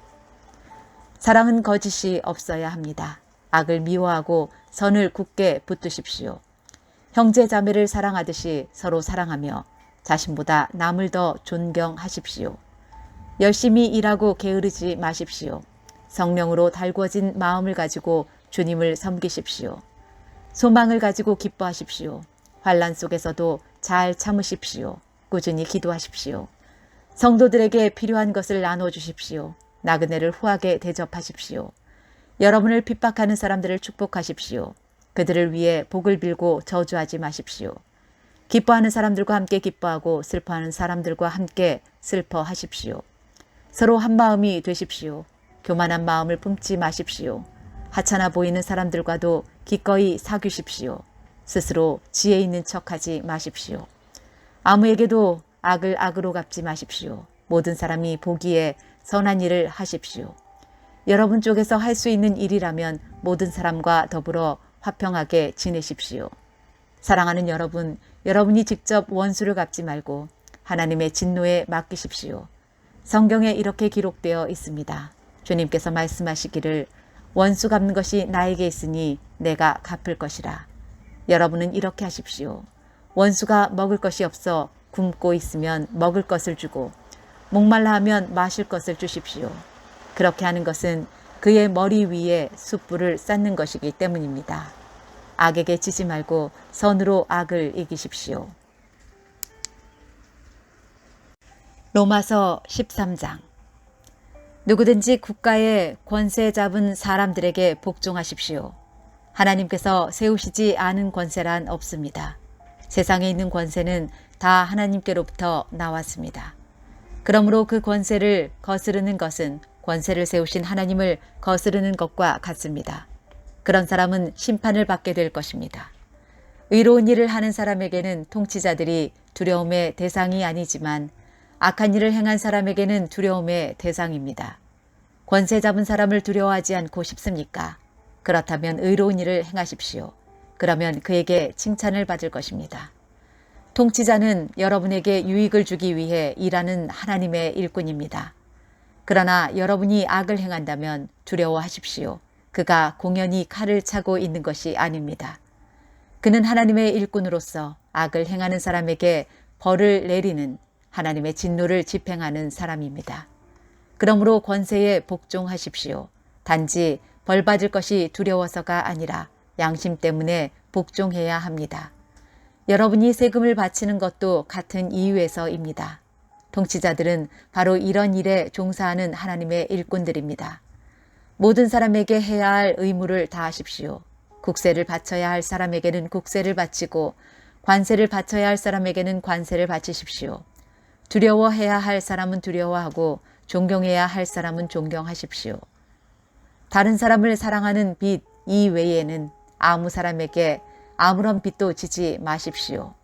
사랑은 거짓이 없어야 합니다. 악을 미워하고 선을 굳게 붙드십시오. 형제 자매를 사랑하듯이 서로 사랑하며 자신보다 남을 더 존경하십시오. 열심히 일하고 게으르지 마십시오. 성령으로 달구어진 마음을 가지고 주님을 섬기십시오. 소망을 가지고 기뻐하십시오. 환난 속에서도 잘 참으십시오. 꾸준히 기도하십시오. 성도들에게 필요한 것을 나눠주십시오. 나그네를 후하게 대접하십시오. 여러분을 핍박하는 사람들을 축복하십시오. 그들을 위해 복을 빌고 저주하지 마십시오. 기뻐하는 사람들과 함께 기뻐하고 슬퍼하는 사람들과 함께 슬퍼하십시오. 서로 한마음이 되십시오. 교만한 마음을 품지 마십시오. 하찮아 보이는 사람들과도 기꺼이 사귀십시오. 스스로 지혜 있는 척하지 마십시오. 아무에게도 악을 악으로 갚지 마십시오. 모든 사람이 보기에 선한 일을 하십시오. 여러분 쪽에서 할 수 있는 일이라면 모든 사람과 더불어 화평하게 지내십시오. 사랑하는 여러분, 여러분이 직접 원수를 갚지 말고 하나님의 진노에 맡기십시오. 성경에 이렇게 기록되어 있습니다. 주님께서 말씀하시기를 원수 갚는 것이 나에게 있으니 내가 갚을 것이라. 여러분은 이렇게 하십시오. 원수가 먹을 것이 없어 굶고 있으면 먹을 것을 주고 목말라 하면 마실 것을 주십시오. 그렇게 하는 것은 그의 머리 위에 숯불을 쌓는 것이기 때문입니다. 악에게 지지 말고 선으로 악을 이기십시오. 로마서 13장. 누구든지 국가의 권세 잡은 사람들에게 복종하십시오. 하나님께서 세우시지 않은 권세란 없습니다. 세상에 있는 권세는 다 하나님께로부터 나왔습니다. 그러므로 그 권세를 거스르는 것은 권세를 세우신 하나님을 거스르는 것과 같습니다. 그런 사람은 심판을 받게 될 것입니다. 의로운 일을 하는 사람에게는 통치자들이 두려움의 대상이 아니지만 악한 일을 행한 사람에게는 두려움의 대상입니다. 권세 잡은 사람을 두려워하지 않고 싶습니까? 그렇다면 의로운 일을 행하십시오. 그러면 그에게 칭찬을 받을 것입니다. 통치자는 여러분에게 유익을 주기 위해 일하는 하나님의 일꾼입니다. 그러나 여러분이 악을 행한다면 두려워하십시오. 그가 공연히 칼을 차고 있는 것이 아닙니다. 그는 하나님의 일꾼으로서 악을 행하는 사람에게 벌을 내리는 하나님의 진노를 집행하는 사람입니다. 그러므로 권세에 복종하십시오. 단지 벌 받을 것이 두려워서가 아니라 양심 때문에 복종해야 합니다. 여러분이 세금을 바치는 것도 같은 이유에서입니다. 통치자들은 바로 이런 일에 종사하는 하나님의 일꾼들입니다. 모든 사람에게 해야 할 의무를 다하십시오. 국세를 바쳐야 할 사람에게는 국세를 바치고 관세를 바쳐야 할 사람에게는 관세를 바치십시오. 두려워해야 할 사람은 두려워하고 존경해야 할 사람은 존경하십시오. 다른 사람을 사랑하는 빚 이외에는 아무 사람에게 아무런 빚도 지지 마십시오.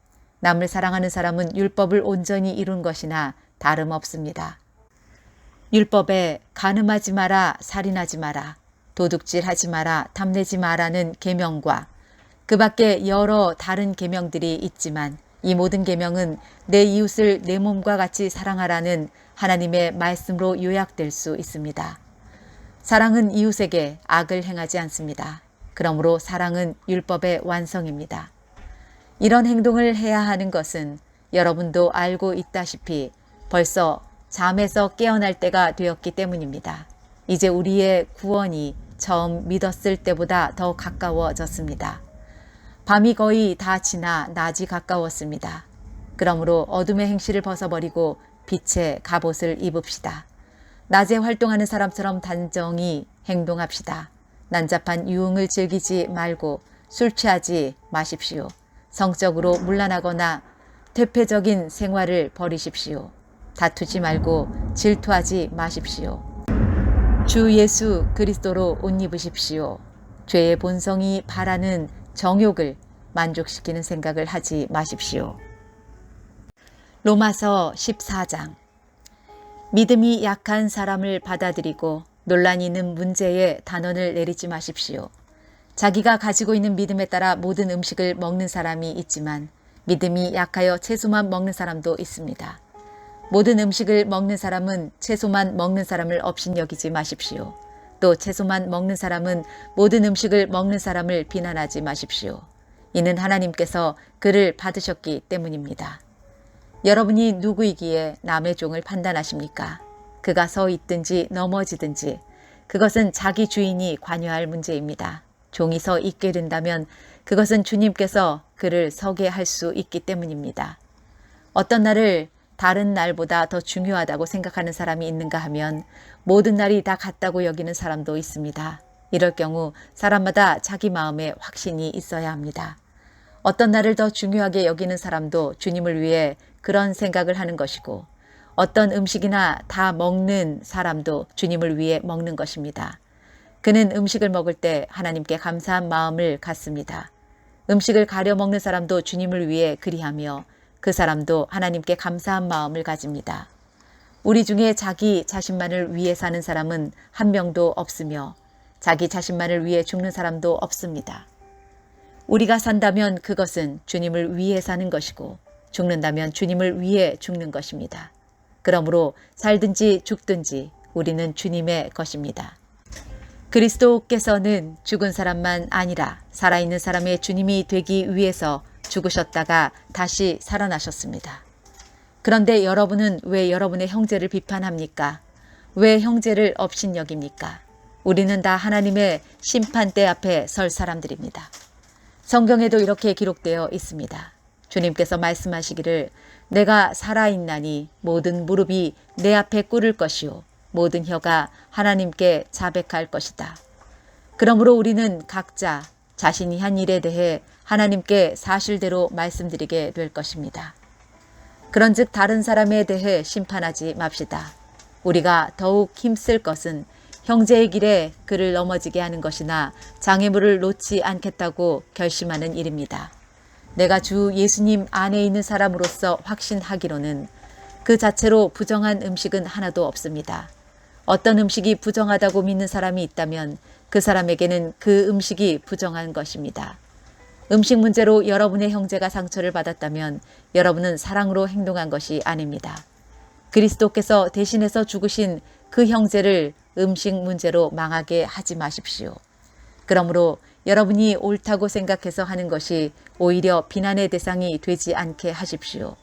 남을 사랑하는 사람은 율법을 온전히 이룬 것이나 다름없습니다. 율법에 간음하지 마라, 살인하지 마라, 도둑질하지 마라, 탐내지 마라는 계명과 그 밖에 여러 다른 계명들이 있지만 이 모든 계명은 내 이웃을 내 몸과 같이 사랑하라는 하나님의 말씀으로 요약될 수 있습니다. 사랑은 이웃에게 악을 행하지 않습니다. 그러므로 사랑은 율법의 완성입니다. 이런 행동을 해야 하는 것은 여러분도 알고 있다시피 벌써 잠에서 깨어날 때가 되었기 때문입니다. 이제 우리의 구원이 처음 믿었을 때보다 더 가까워졌습니다. 밤이 거의 다 지나 낮이 가까웠습니다. 그러므로 어둠의 행실을 벗어버리고 빛의 갑옷을 입읍시다. 낮에 활동하는 사람처럼 단정히 행동합시다. 난잡한 유흥을 즐기지 말고 술 취하지 마십시오. 성적으로 문란하거나 퇴폐적인 생활을 버리십시오. 다투지 말고 질투하지 마십시오. 주 예수 그리스도로 옷 입으십시오. 죄의 본성이 바라는 정욕을 만족시키는 생각을 하지 마십시오. 로마서 14장. 믿음이 약한 사람을 받아들이고 논란이 있는 문제에 단언을 내리지 마십시오. 자기가 가지고 있는 믿음에 따라 모든 음식을 먹는 사람이 있지만 믿음이 약하여 채소만 먹는 사람도 있습니다. 모든 음식을 먹는 사람은 채소만 먹는 사람을 업신여기지 마십시오. 또 채소만 먹는 사람은 모든 음식을 먹는 사람을 비난하지 마십시오. 이는 하나님께서 그를 받으셨기 때문입니다. 여러분이 누구이기에 남의 종을 판단하십니까? 그가 서 있든지 넘어지든지 그것은 자기 주인이 관여할 문제입니다. 종이 서 있게 된다면 그것은 주님께서 그를 서게 할 수 있기 때문입니다. 어떤 날을 다른 날보다 더 중요하다고 생각하는 사람이 있는가 하면 모든 날이 다 같다고 여기는 사람도 있습니다. 이럴 경우 사람마다 자기 마음에 확신이 있어야 합니다. 어떤 날을 더 중요하게 여기는 사람도 주님을 위해 그런 생각을 하는 것이고 어떤 음식이나 다 먹는 사람도 주님을 위해 먹는 것입니다. 그는 음식을 먹을 때 하나님께 감사한 마음을 갖습니다. 음식을 가려 먹는 사람도 주님을 위해 그리하며 그 사람도 하나님께 감사한 마음을 가집니다. 우리 중에 자기 자신만을 위해 사는 사람은 한 명도 없으며 자기 자신만을 위해 죽는 사람도 없습니다. 우리가 산다면 그것은 주님을 위해 사는 것이고 죽는다면 주님을 위해 죽는 것입니다. 그러므로 살든지 죽든지 우리는 주님의 것입니다. 그리스도께서는 죽은 사람만 아니라 살아있는 사람의 주님이 되기 위해서 죽으셨다가 다시 살아나셨습니다. 그런데 여러분은 왜 여러분의 형제를 비판합니까? 왜 형제를 업신여깁니까? 우리는 다 하나님의 심판대 앞에 설 사람들입니다. 성경에도 이렇게 기록되어 있습니다. 주님께서 말씀하시기를 내가 살아있나니 모든 무릎이 내 앞에 꿇을 것이요 모든 혀가 하나님께 자백할 것이다. 그러므로 우리는 각자 자신이 한 일에 대해 하나님께 사실대로 말씀드리게 될 것입니다. 그런즉 다른 사람에 대해 심판하지 맙시다. 우리가 더욱 힘쓸 것은 형제의 길에 그를 넘어지게 하는 것이나 장애물을 놓지 않겠다고 결심하는 일입니다. 내가 주 예수님 안에 있는 사람으로서 확신하기로는 그 자체로 부정한 음식은 하나도 없습니다. 어떤 음식이 부정하다고 믿는 사람이 있다면 그 사람에게는 그 음식이 부정한 것입니다. 음식 문제로 여러분의 형제가 상처를 받았다면 여러분은 사랑으로 행동한 것이 아닙니다. 그리스도께서 대신해서 죽으신 그 형제를 음식 문제로 망하게 하지 마십시오. 그러므로 여러분이 옳다고 생각해서 하는 것이 오히려 비난의 대상이 되지 않게 하십시오.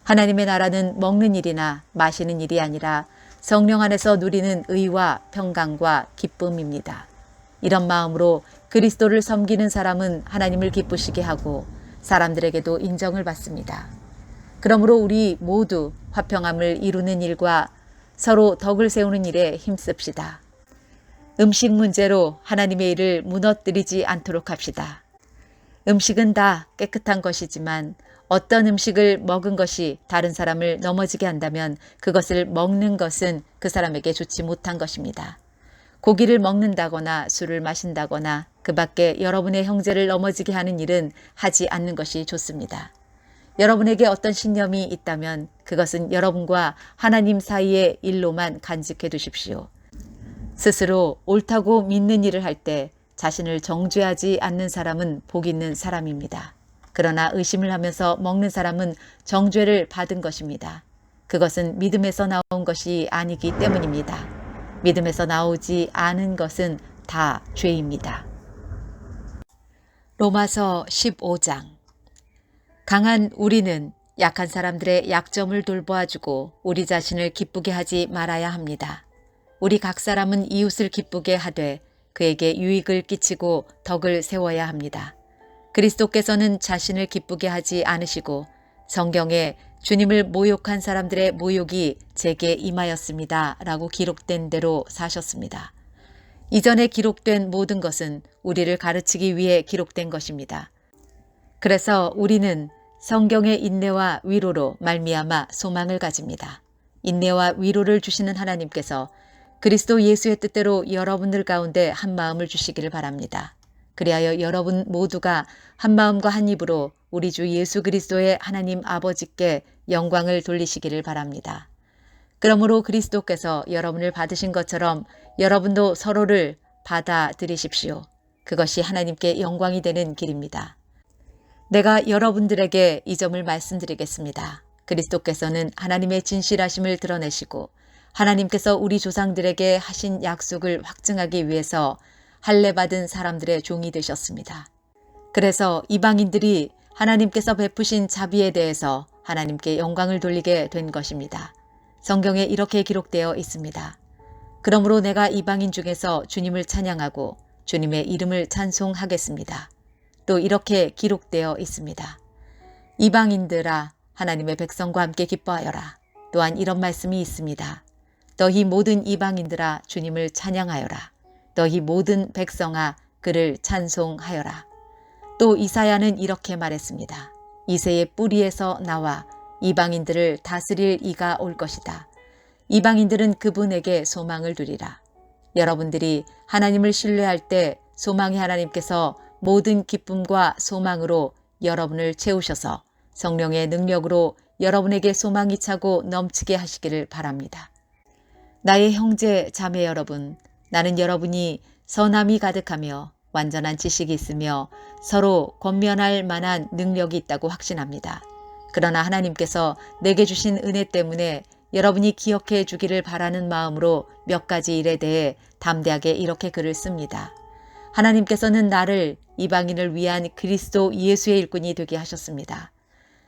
하나님의 나라는 먹는 일이나 마시는 일이 아니라 성령 안에서 누리는 의와 평강과 기쁨입니다. 이런 마음으로 그리스도를 섬기는 사람은 하나님을 기쁘시게 하고 사람들에게도 인정을 받습니다. 그러므로 우리 모두 화평함을 이루는 일과 서로 덕을 세우는 일에 힘씁시다. 음식 문제로 하나님의 일을 무너뜨리지 않도록 합시다. 음식은 다 깨끗한 것이지만 어떤 음식을 먹은 것이 다른 사람을 넘어지게 한다면 그것을 먹는 것은 그 사람에게 좋지 못한 것입니다. 고기를 먹는다거나 술을 마신다거나 그 밖에 여러분의 형제를 넘어지게 하는 일은 하지 않는 것이 좋습니다. 여러분에게 어떤 신념이 있다면 그것은 여러분과 하나님 사이의 일로만 간직해 두십시오. 스스로 옳다고 믿는 일을 할 때 자신을 정죄하지 않는 사람은 복 있는 사람입니다. 그러나 의심을 하면서 먹는 사람은 정죄를 받은 것입니다. 그것은 믿음에서 나온 것이 아니기 때문입니다. 믿음에서 나오지 않은 것은 다 죄입니다. 로마서 15장. 강한 우리는 약한 사람들의 약점을 돌보아주고 우리 자신을 기쁘게 하지 말아야 합니다. 우리 각 사람은 이웃을 기쁘게 하되 그에게 유익을 끼치고 덕을 세워야 합니다. 그리스도께서는 자신을 기쁘게 하지 않으시고 성경에 주님을 모욕한 사람들의 모욕이 제게 임하였습니다. 라고 기록된 대로 사셨습니다. 이전에 기록된 모든 것은 우리를 가르치기 위해 기록된 것입니다. 그래서 우리는 성경의 인내와 위로로 말미암아 소망을 가집니다. 인내와 위로를 주시는 하나님께서 그리스도 예수의 뜻대로 여러분들 가운데 한 마음을 주시기를 바랍니다. 그리하여 여러분 모두가 한 마음과 한 입으로 우리 주 예수 그리스도의 하나님 아버지께 영광을 돌리시기를 바랍니다. 그러므로 그리스도께서 여러분을 받으신 것처럼 여러분도 서로를 받아들이십시오. 그것이 하나님께 영광이 되는 길입니다. 내가 여러분들에게 이 점을 말씀드리겠습니다. 그리스도께서는 하나님의 진실하심을 드러내시고 하나님께서 우리 조상들에게 하신 약속을 확증하기 위해서 할례받은 사람들의 종이 되셨습니다. 그래서 이방인들이 하나님께서 베푸신 자비에 대해서 하나님께 영광을 돌리게 된 것입니다. 성경에 이렇게 기록되어 있습니다. 그러므로 내가 이방인 중에서 주님을 찬양하고 주님의 이름을 찬송하겠습니다. 또 이렇게 기록되어 있습니다. 이방인들아 하나님의 백성과 함께 기뻐하여라. 또한 이런 말씀이 있습니다. 너희 모든 이방인들아 주님을 찬양하여라. 너희 모든 백성아 그를 찬송하여라. 또 이사야는 이렇게 말했습니다. 이새의 뿌리에서 나와 이방인들을 다스릴 이가 올 것이다. 이방인들은 그분에게 소망을 두리라. 여러분들이 하나님을 신뢰할 때 소망의 하나님께서 모든 기쁨과 소망으로 여러분을 채우셔서 성령의 능력으로 여러분에게 소망이 차고 넘치게 하시기를 바랍니다. 나의 형제 자매 여러분, 나는 여러분이 선함이 가득하며 완전한 지식이 있으며 서로 권면할 만한 능력이 있다고 확신합니다. 그러나 하나님께서 내게 주신 은혜 때문에 여러분이 기억해 주기를 바라는 마음으로 몇 가지 일에 대해 담대하게 이렇게 글을 씁니다. 하나님께서는 나를 이방인을 위한 그리스도 예수의 일꾼이 되게 하셨습니다.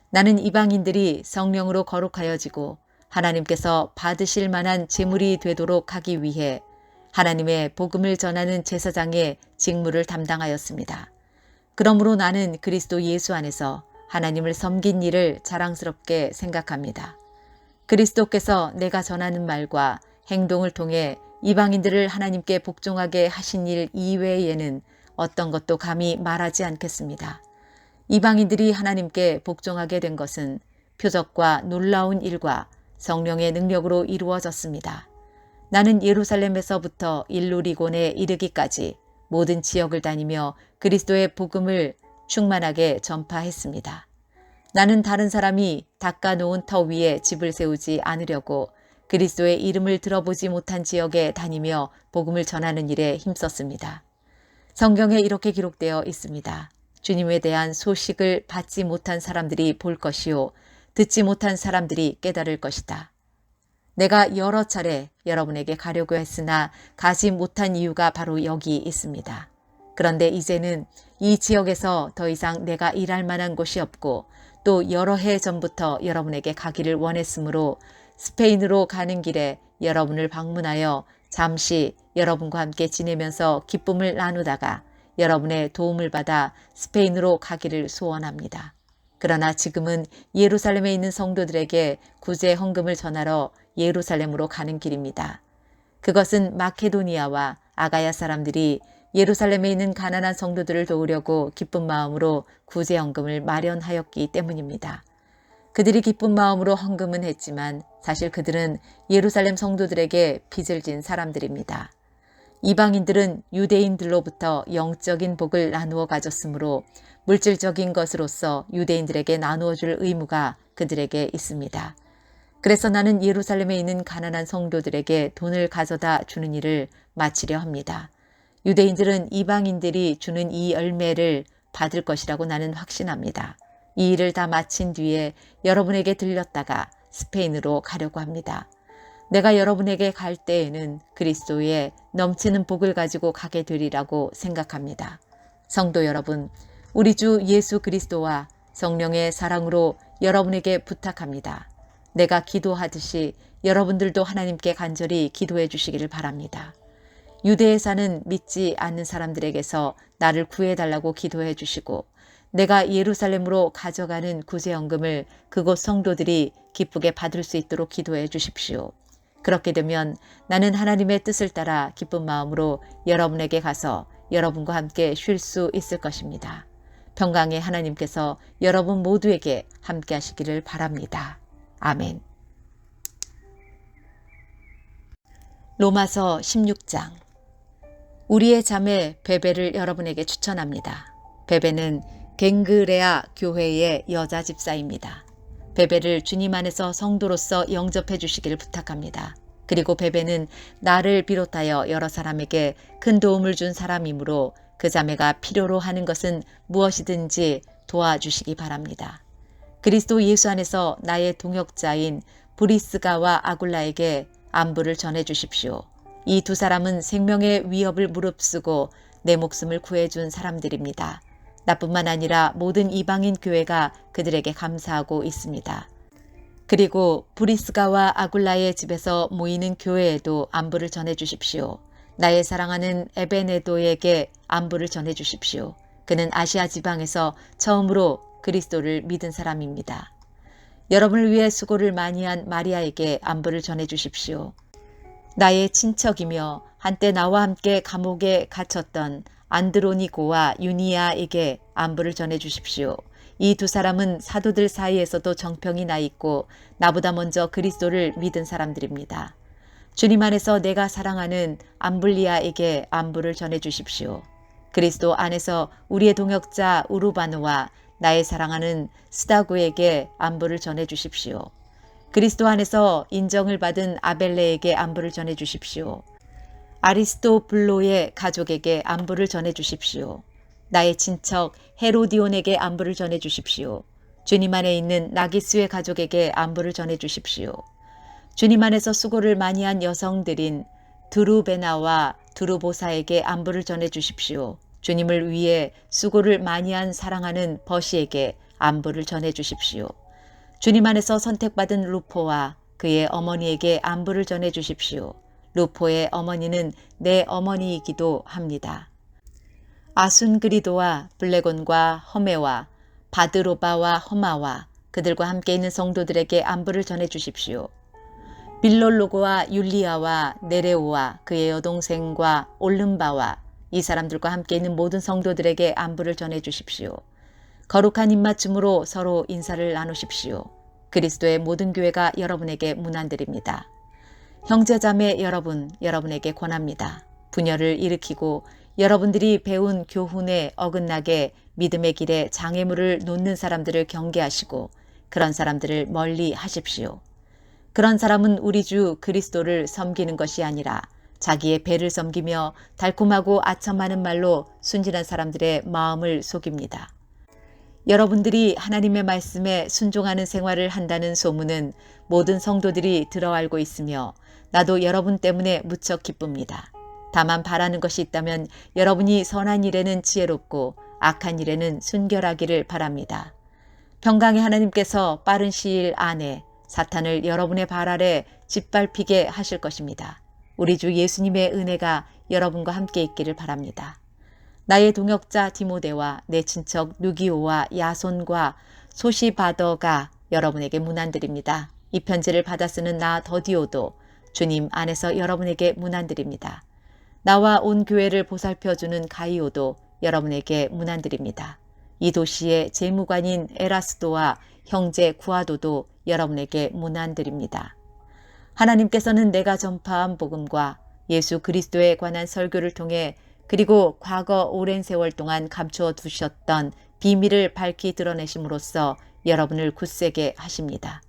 나는 이방인들이 성령으로 거룩하여지고 하나님께서 받으실 만한 제물이 되도록 하기 위해 하나님의 복음을 전하는 제사장의 직무를 담당하였습니다. 그러므로 나는 그리스도 예수 안에서 하나님을 섬긴 일을 자랑스럽게 생각합니다. 그리스도께서 내가 전하는 말과 행동을 통해 이방인들을 하나님께 복종하게 하신 일 이외에는 어떤 것도 감히 말하지 않겠습니다. 이방인들이 하나님께 복종하게 된 것은 표적과 놀라운 일과 성령의 능력으로 이루어졌습니다. 나는 예루살렘에서부터 일루리곤에 이르기까지 모든 지역을 다니며 그리스도의 복음을 충만하게 전파했습니다. 나는 다른 사람이 닦아놓은 터 위에 집을 세우지 않으려고 그리스도의 이름을 들어보지 못한 지역에 다니며 복음을 전하는 일에 힘썼습니다. 성경에 이렇게 기록되어 있습니다. 주님에 대한 소식을 받지 못한 사람들이 볼 것이요 듣지 못한 사람들이 깨달을 것이다. 내가 여러 차례 여러분에게 가려고 했으나 가지 못한 이유가 바로 여기 있습니다. 그런데 이제는 이 지역에서 더 이상 내가 일할 만한 곳이 없고 또 여러 해 전부터 여러분에게 가기를 원했으므로 스페인으로 가는 길에 여러분을 방문하여 잠시 여러분과 함께 지내면서 기쁨을 나누다가 여러분의 도움을 받아 스페인으로 가기를 소원합니다. 그러나 지금은 예루살렘에 있는 성도들에게 구제 헌금을 전하러 예루살렘으로 가는 길입니다. 그것은 마케도니아와 아가야 사람들이 예루살렘에 있는 가난한 성도들을 도우려고 기쁜 마음으로 구제 헌금을 마련하였기 때문입니다. 그들이 기쁜 마음으로 헌금은 했지만 사실 그들은 예루살렘 성도들에게 빚을 진 사람들입니다. 이방인들은 유대인들로부터 영적인 복을 나누어 가졌으므로 물질적인 것으로서 유대인들에게 나누어 줄 의무가 그들에게 있습니다. 그래서 나는 예루살렘에 있는 가난한 성도들에게 돈을 가져다 주는 일을 마치려 합니다. 유대인들은 이방인들이 주는 이 열매를 받을 것이라고 나는 확신합니다. 이 일을 다 마친 뒤에 여러분에게 들렸다가 스페인으로 가려고 합니다. 내가 여러분에게 갈 때에는 그리스도의 넘치는 복을 가지고 가게 되리라고 생각합니다. 성도 여러분, 우리 주 예수 그리스도와 성령의 사랑으로 여러분에게 부탁합니다. 내가 기도하듯이 여러분들도 하나님께 간절히 기도해 주시기를 바랍니다. 유대에 사는 믿지 않는 사람들에게서 나를 구해달라고 기도해 주시고 내가 예루살렘으로 가져가는 구제연금을 그곳 성도들이 기쁘게 받을 수 있도록 기도해 주십시오. 그렇게 되면 나는 하나님의 뜻을 따라 기쁜 마음으로 여러분에게 가서 여러분과 함께 쉴 수 있을 것입니다. 평강의 하나님께서 여러분 모두에게 함께 하시기를 바랍니다. 아멘. 로마서 16장. 우리의 자매 베베를 여러분에게 추천합니다. 베베는 갱그레아 교회의 여자 집사입니다. 베베를 주님 안에서 성도로서 영접해 주시기를 부탁합니다. 그리고 베베는 나를 비롯하여 여러 사람에게 큰 도움을 준 사람이므로 그 자매가 필요로 하는 것은 무엇이든지 도와주시기 바랍니다. 그리스도 예수 안에서 나의 동역자인 브리스가와 아굴라에게 안부를 전해 주십시오. 이 두 사람은 생명의 위협을 무릅쓰고 내 목숨을 구해준 사람들입니다. 나뿐만 아니라 모든 이방인 교회가 그들에게 감사하고 있습니다. 그리고 브리스가와 아굴라의 집에서 모이는 교회에도 안부를 전해 주십시오. 나의 사랑하는 에베네도에게 안부를 전해 주십시오. 그는 아시아 지방에서 처음으로 그리스도를 믿은 사람입니다. 여러분을 위해 수고를 많이 한 마리아에게 안부를 전해 주십시오. 나의 친척이며 한때 나와 함께 감옥에 갇혔던 안드로니고와 유니아에게 안부를 전해 주십시오. 이 두 사람은 사도들 사이에서도 정평이 나 있고 나보다 먼저 그리스도를 믿은 사람들입니다. 주님 안에서 내가 사랑하는 암블리아에게 안부를 전해 주십시오. 그리스도 안에서 우리의 동역자 우르바노와 나의 사랑하는 스다구에게 안부를 전해 주십시오. 그리스도 안에서 인정을 받은 아벨레에게 안부를 전해 주십시오. 아리스토블로의 가족에게 안부를 전해 주십시오. 나의 친척 헤로디온에게 안부를 전해 주십시오. 주님 안에 있는 나기스의 가족에게 안부를 전해 주십시오. 주님 안에서 수고를 많이 한 여성들인 드루베나와 드루보사에게 안부를 전해 주십시오. 주님을 위해 수고를 많이 한 사랑하는 버시에게 안부를 전해 주십시오. 주님 안에서 선택받은 루포와 그의 어머니에게 안부를 전해 주십시오. 루포의 어머니는 내 어머니이기도 합니다. 아순그리도와 블레곤과 허메와 바드로바와 허마와 그들과 함께 있는 성도들에게 안부를 전해 주십시오. 빌롤로고와 율리아와 네레오와 그의 여동생과 올름바와 이 사람들과 함께 있는 모든 성도들에게 안부를 전해 주십시오. 거룩한 입맞춤으로 서로 인사를 나누십시오. 그리스도의 모든 교회가 여러분에게 문안드립니다. 형제자매 여러분, 여러분에게 권합니다. 분열을 일으키고 여러분들이 배운 교훈에 어긋나게 믿음의 길에 장애물을 놓는 사람들을 경계하시고 그런 사람들을 멀리 하십시오. 그런 사람은 우리 주 그리스도를 섬기는 것이 아니라 자기의 배를 섬기며 달콤하고 아첨하는 말로 순진한 사람들의 마음을 속입니다. 여러분들이 하나님의 말씀에 순종하는 생활을 한다는 소문은 모든 성도들이 들어 알고 있으며 나도 여러분 때문에 무척 기쁩니다. 다만 바라는 것이 있다면 여러분이 선한 일에는 지혜롭고 악한 일에는 순결하기를 바랍니다. 평강의 하나님께서 빠른 시일 안에 사탄을 여러분의 발 아래 짓밟히게 하실 것입니다. 우리 주 예수님의 은혜가 여러분과 함께 있기를 바랍니다. 나의 동역자 디모데와 내 친척 누기오와 야손과 소시바더가 여러분에게 문안드립니다. 이 편지를 받아 쓰는 나 더디오도 주님 안에서 여러분에게 문안드립니다. 나와 온 교회를 보살펴주는 가이오도 여러분에게 문안드립니다. 이 도시의 재무관인 에라스도와 형제 구아도도 여러분에게 문안드립니다. 하나님께서는 내가 전파한 복음과 예수 그리스도에 관한 설교를 통해 그리고 과거 오랜 세월 동안 감추어 두셨던 비밀을 밝히 드러내심으로써 여러분을 굳세게 하십니다.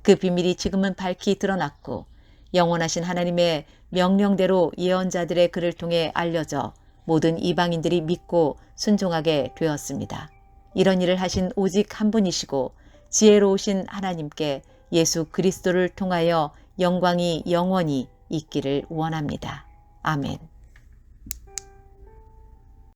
그 비밀이 지금은 밝히 드러났고 영원하신 하나님의 명령대로 예언자들의 글을 통해 알려져 모든 이방인들이 믿고 순종하게 되었습니다. 이런 일을 하신 오직 한 분이시고 지혜로우신 하나님께 예수 그리스도를 통하여 영광이 영원히 있기를 원합니다. 아멘.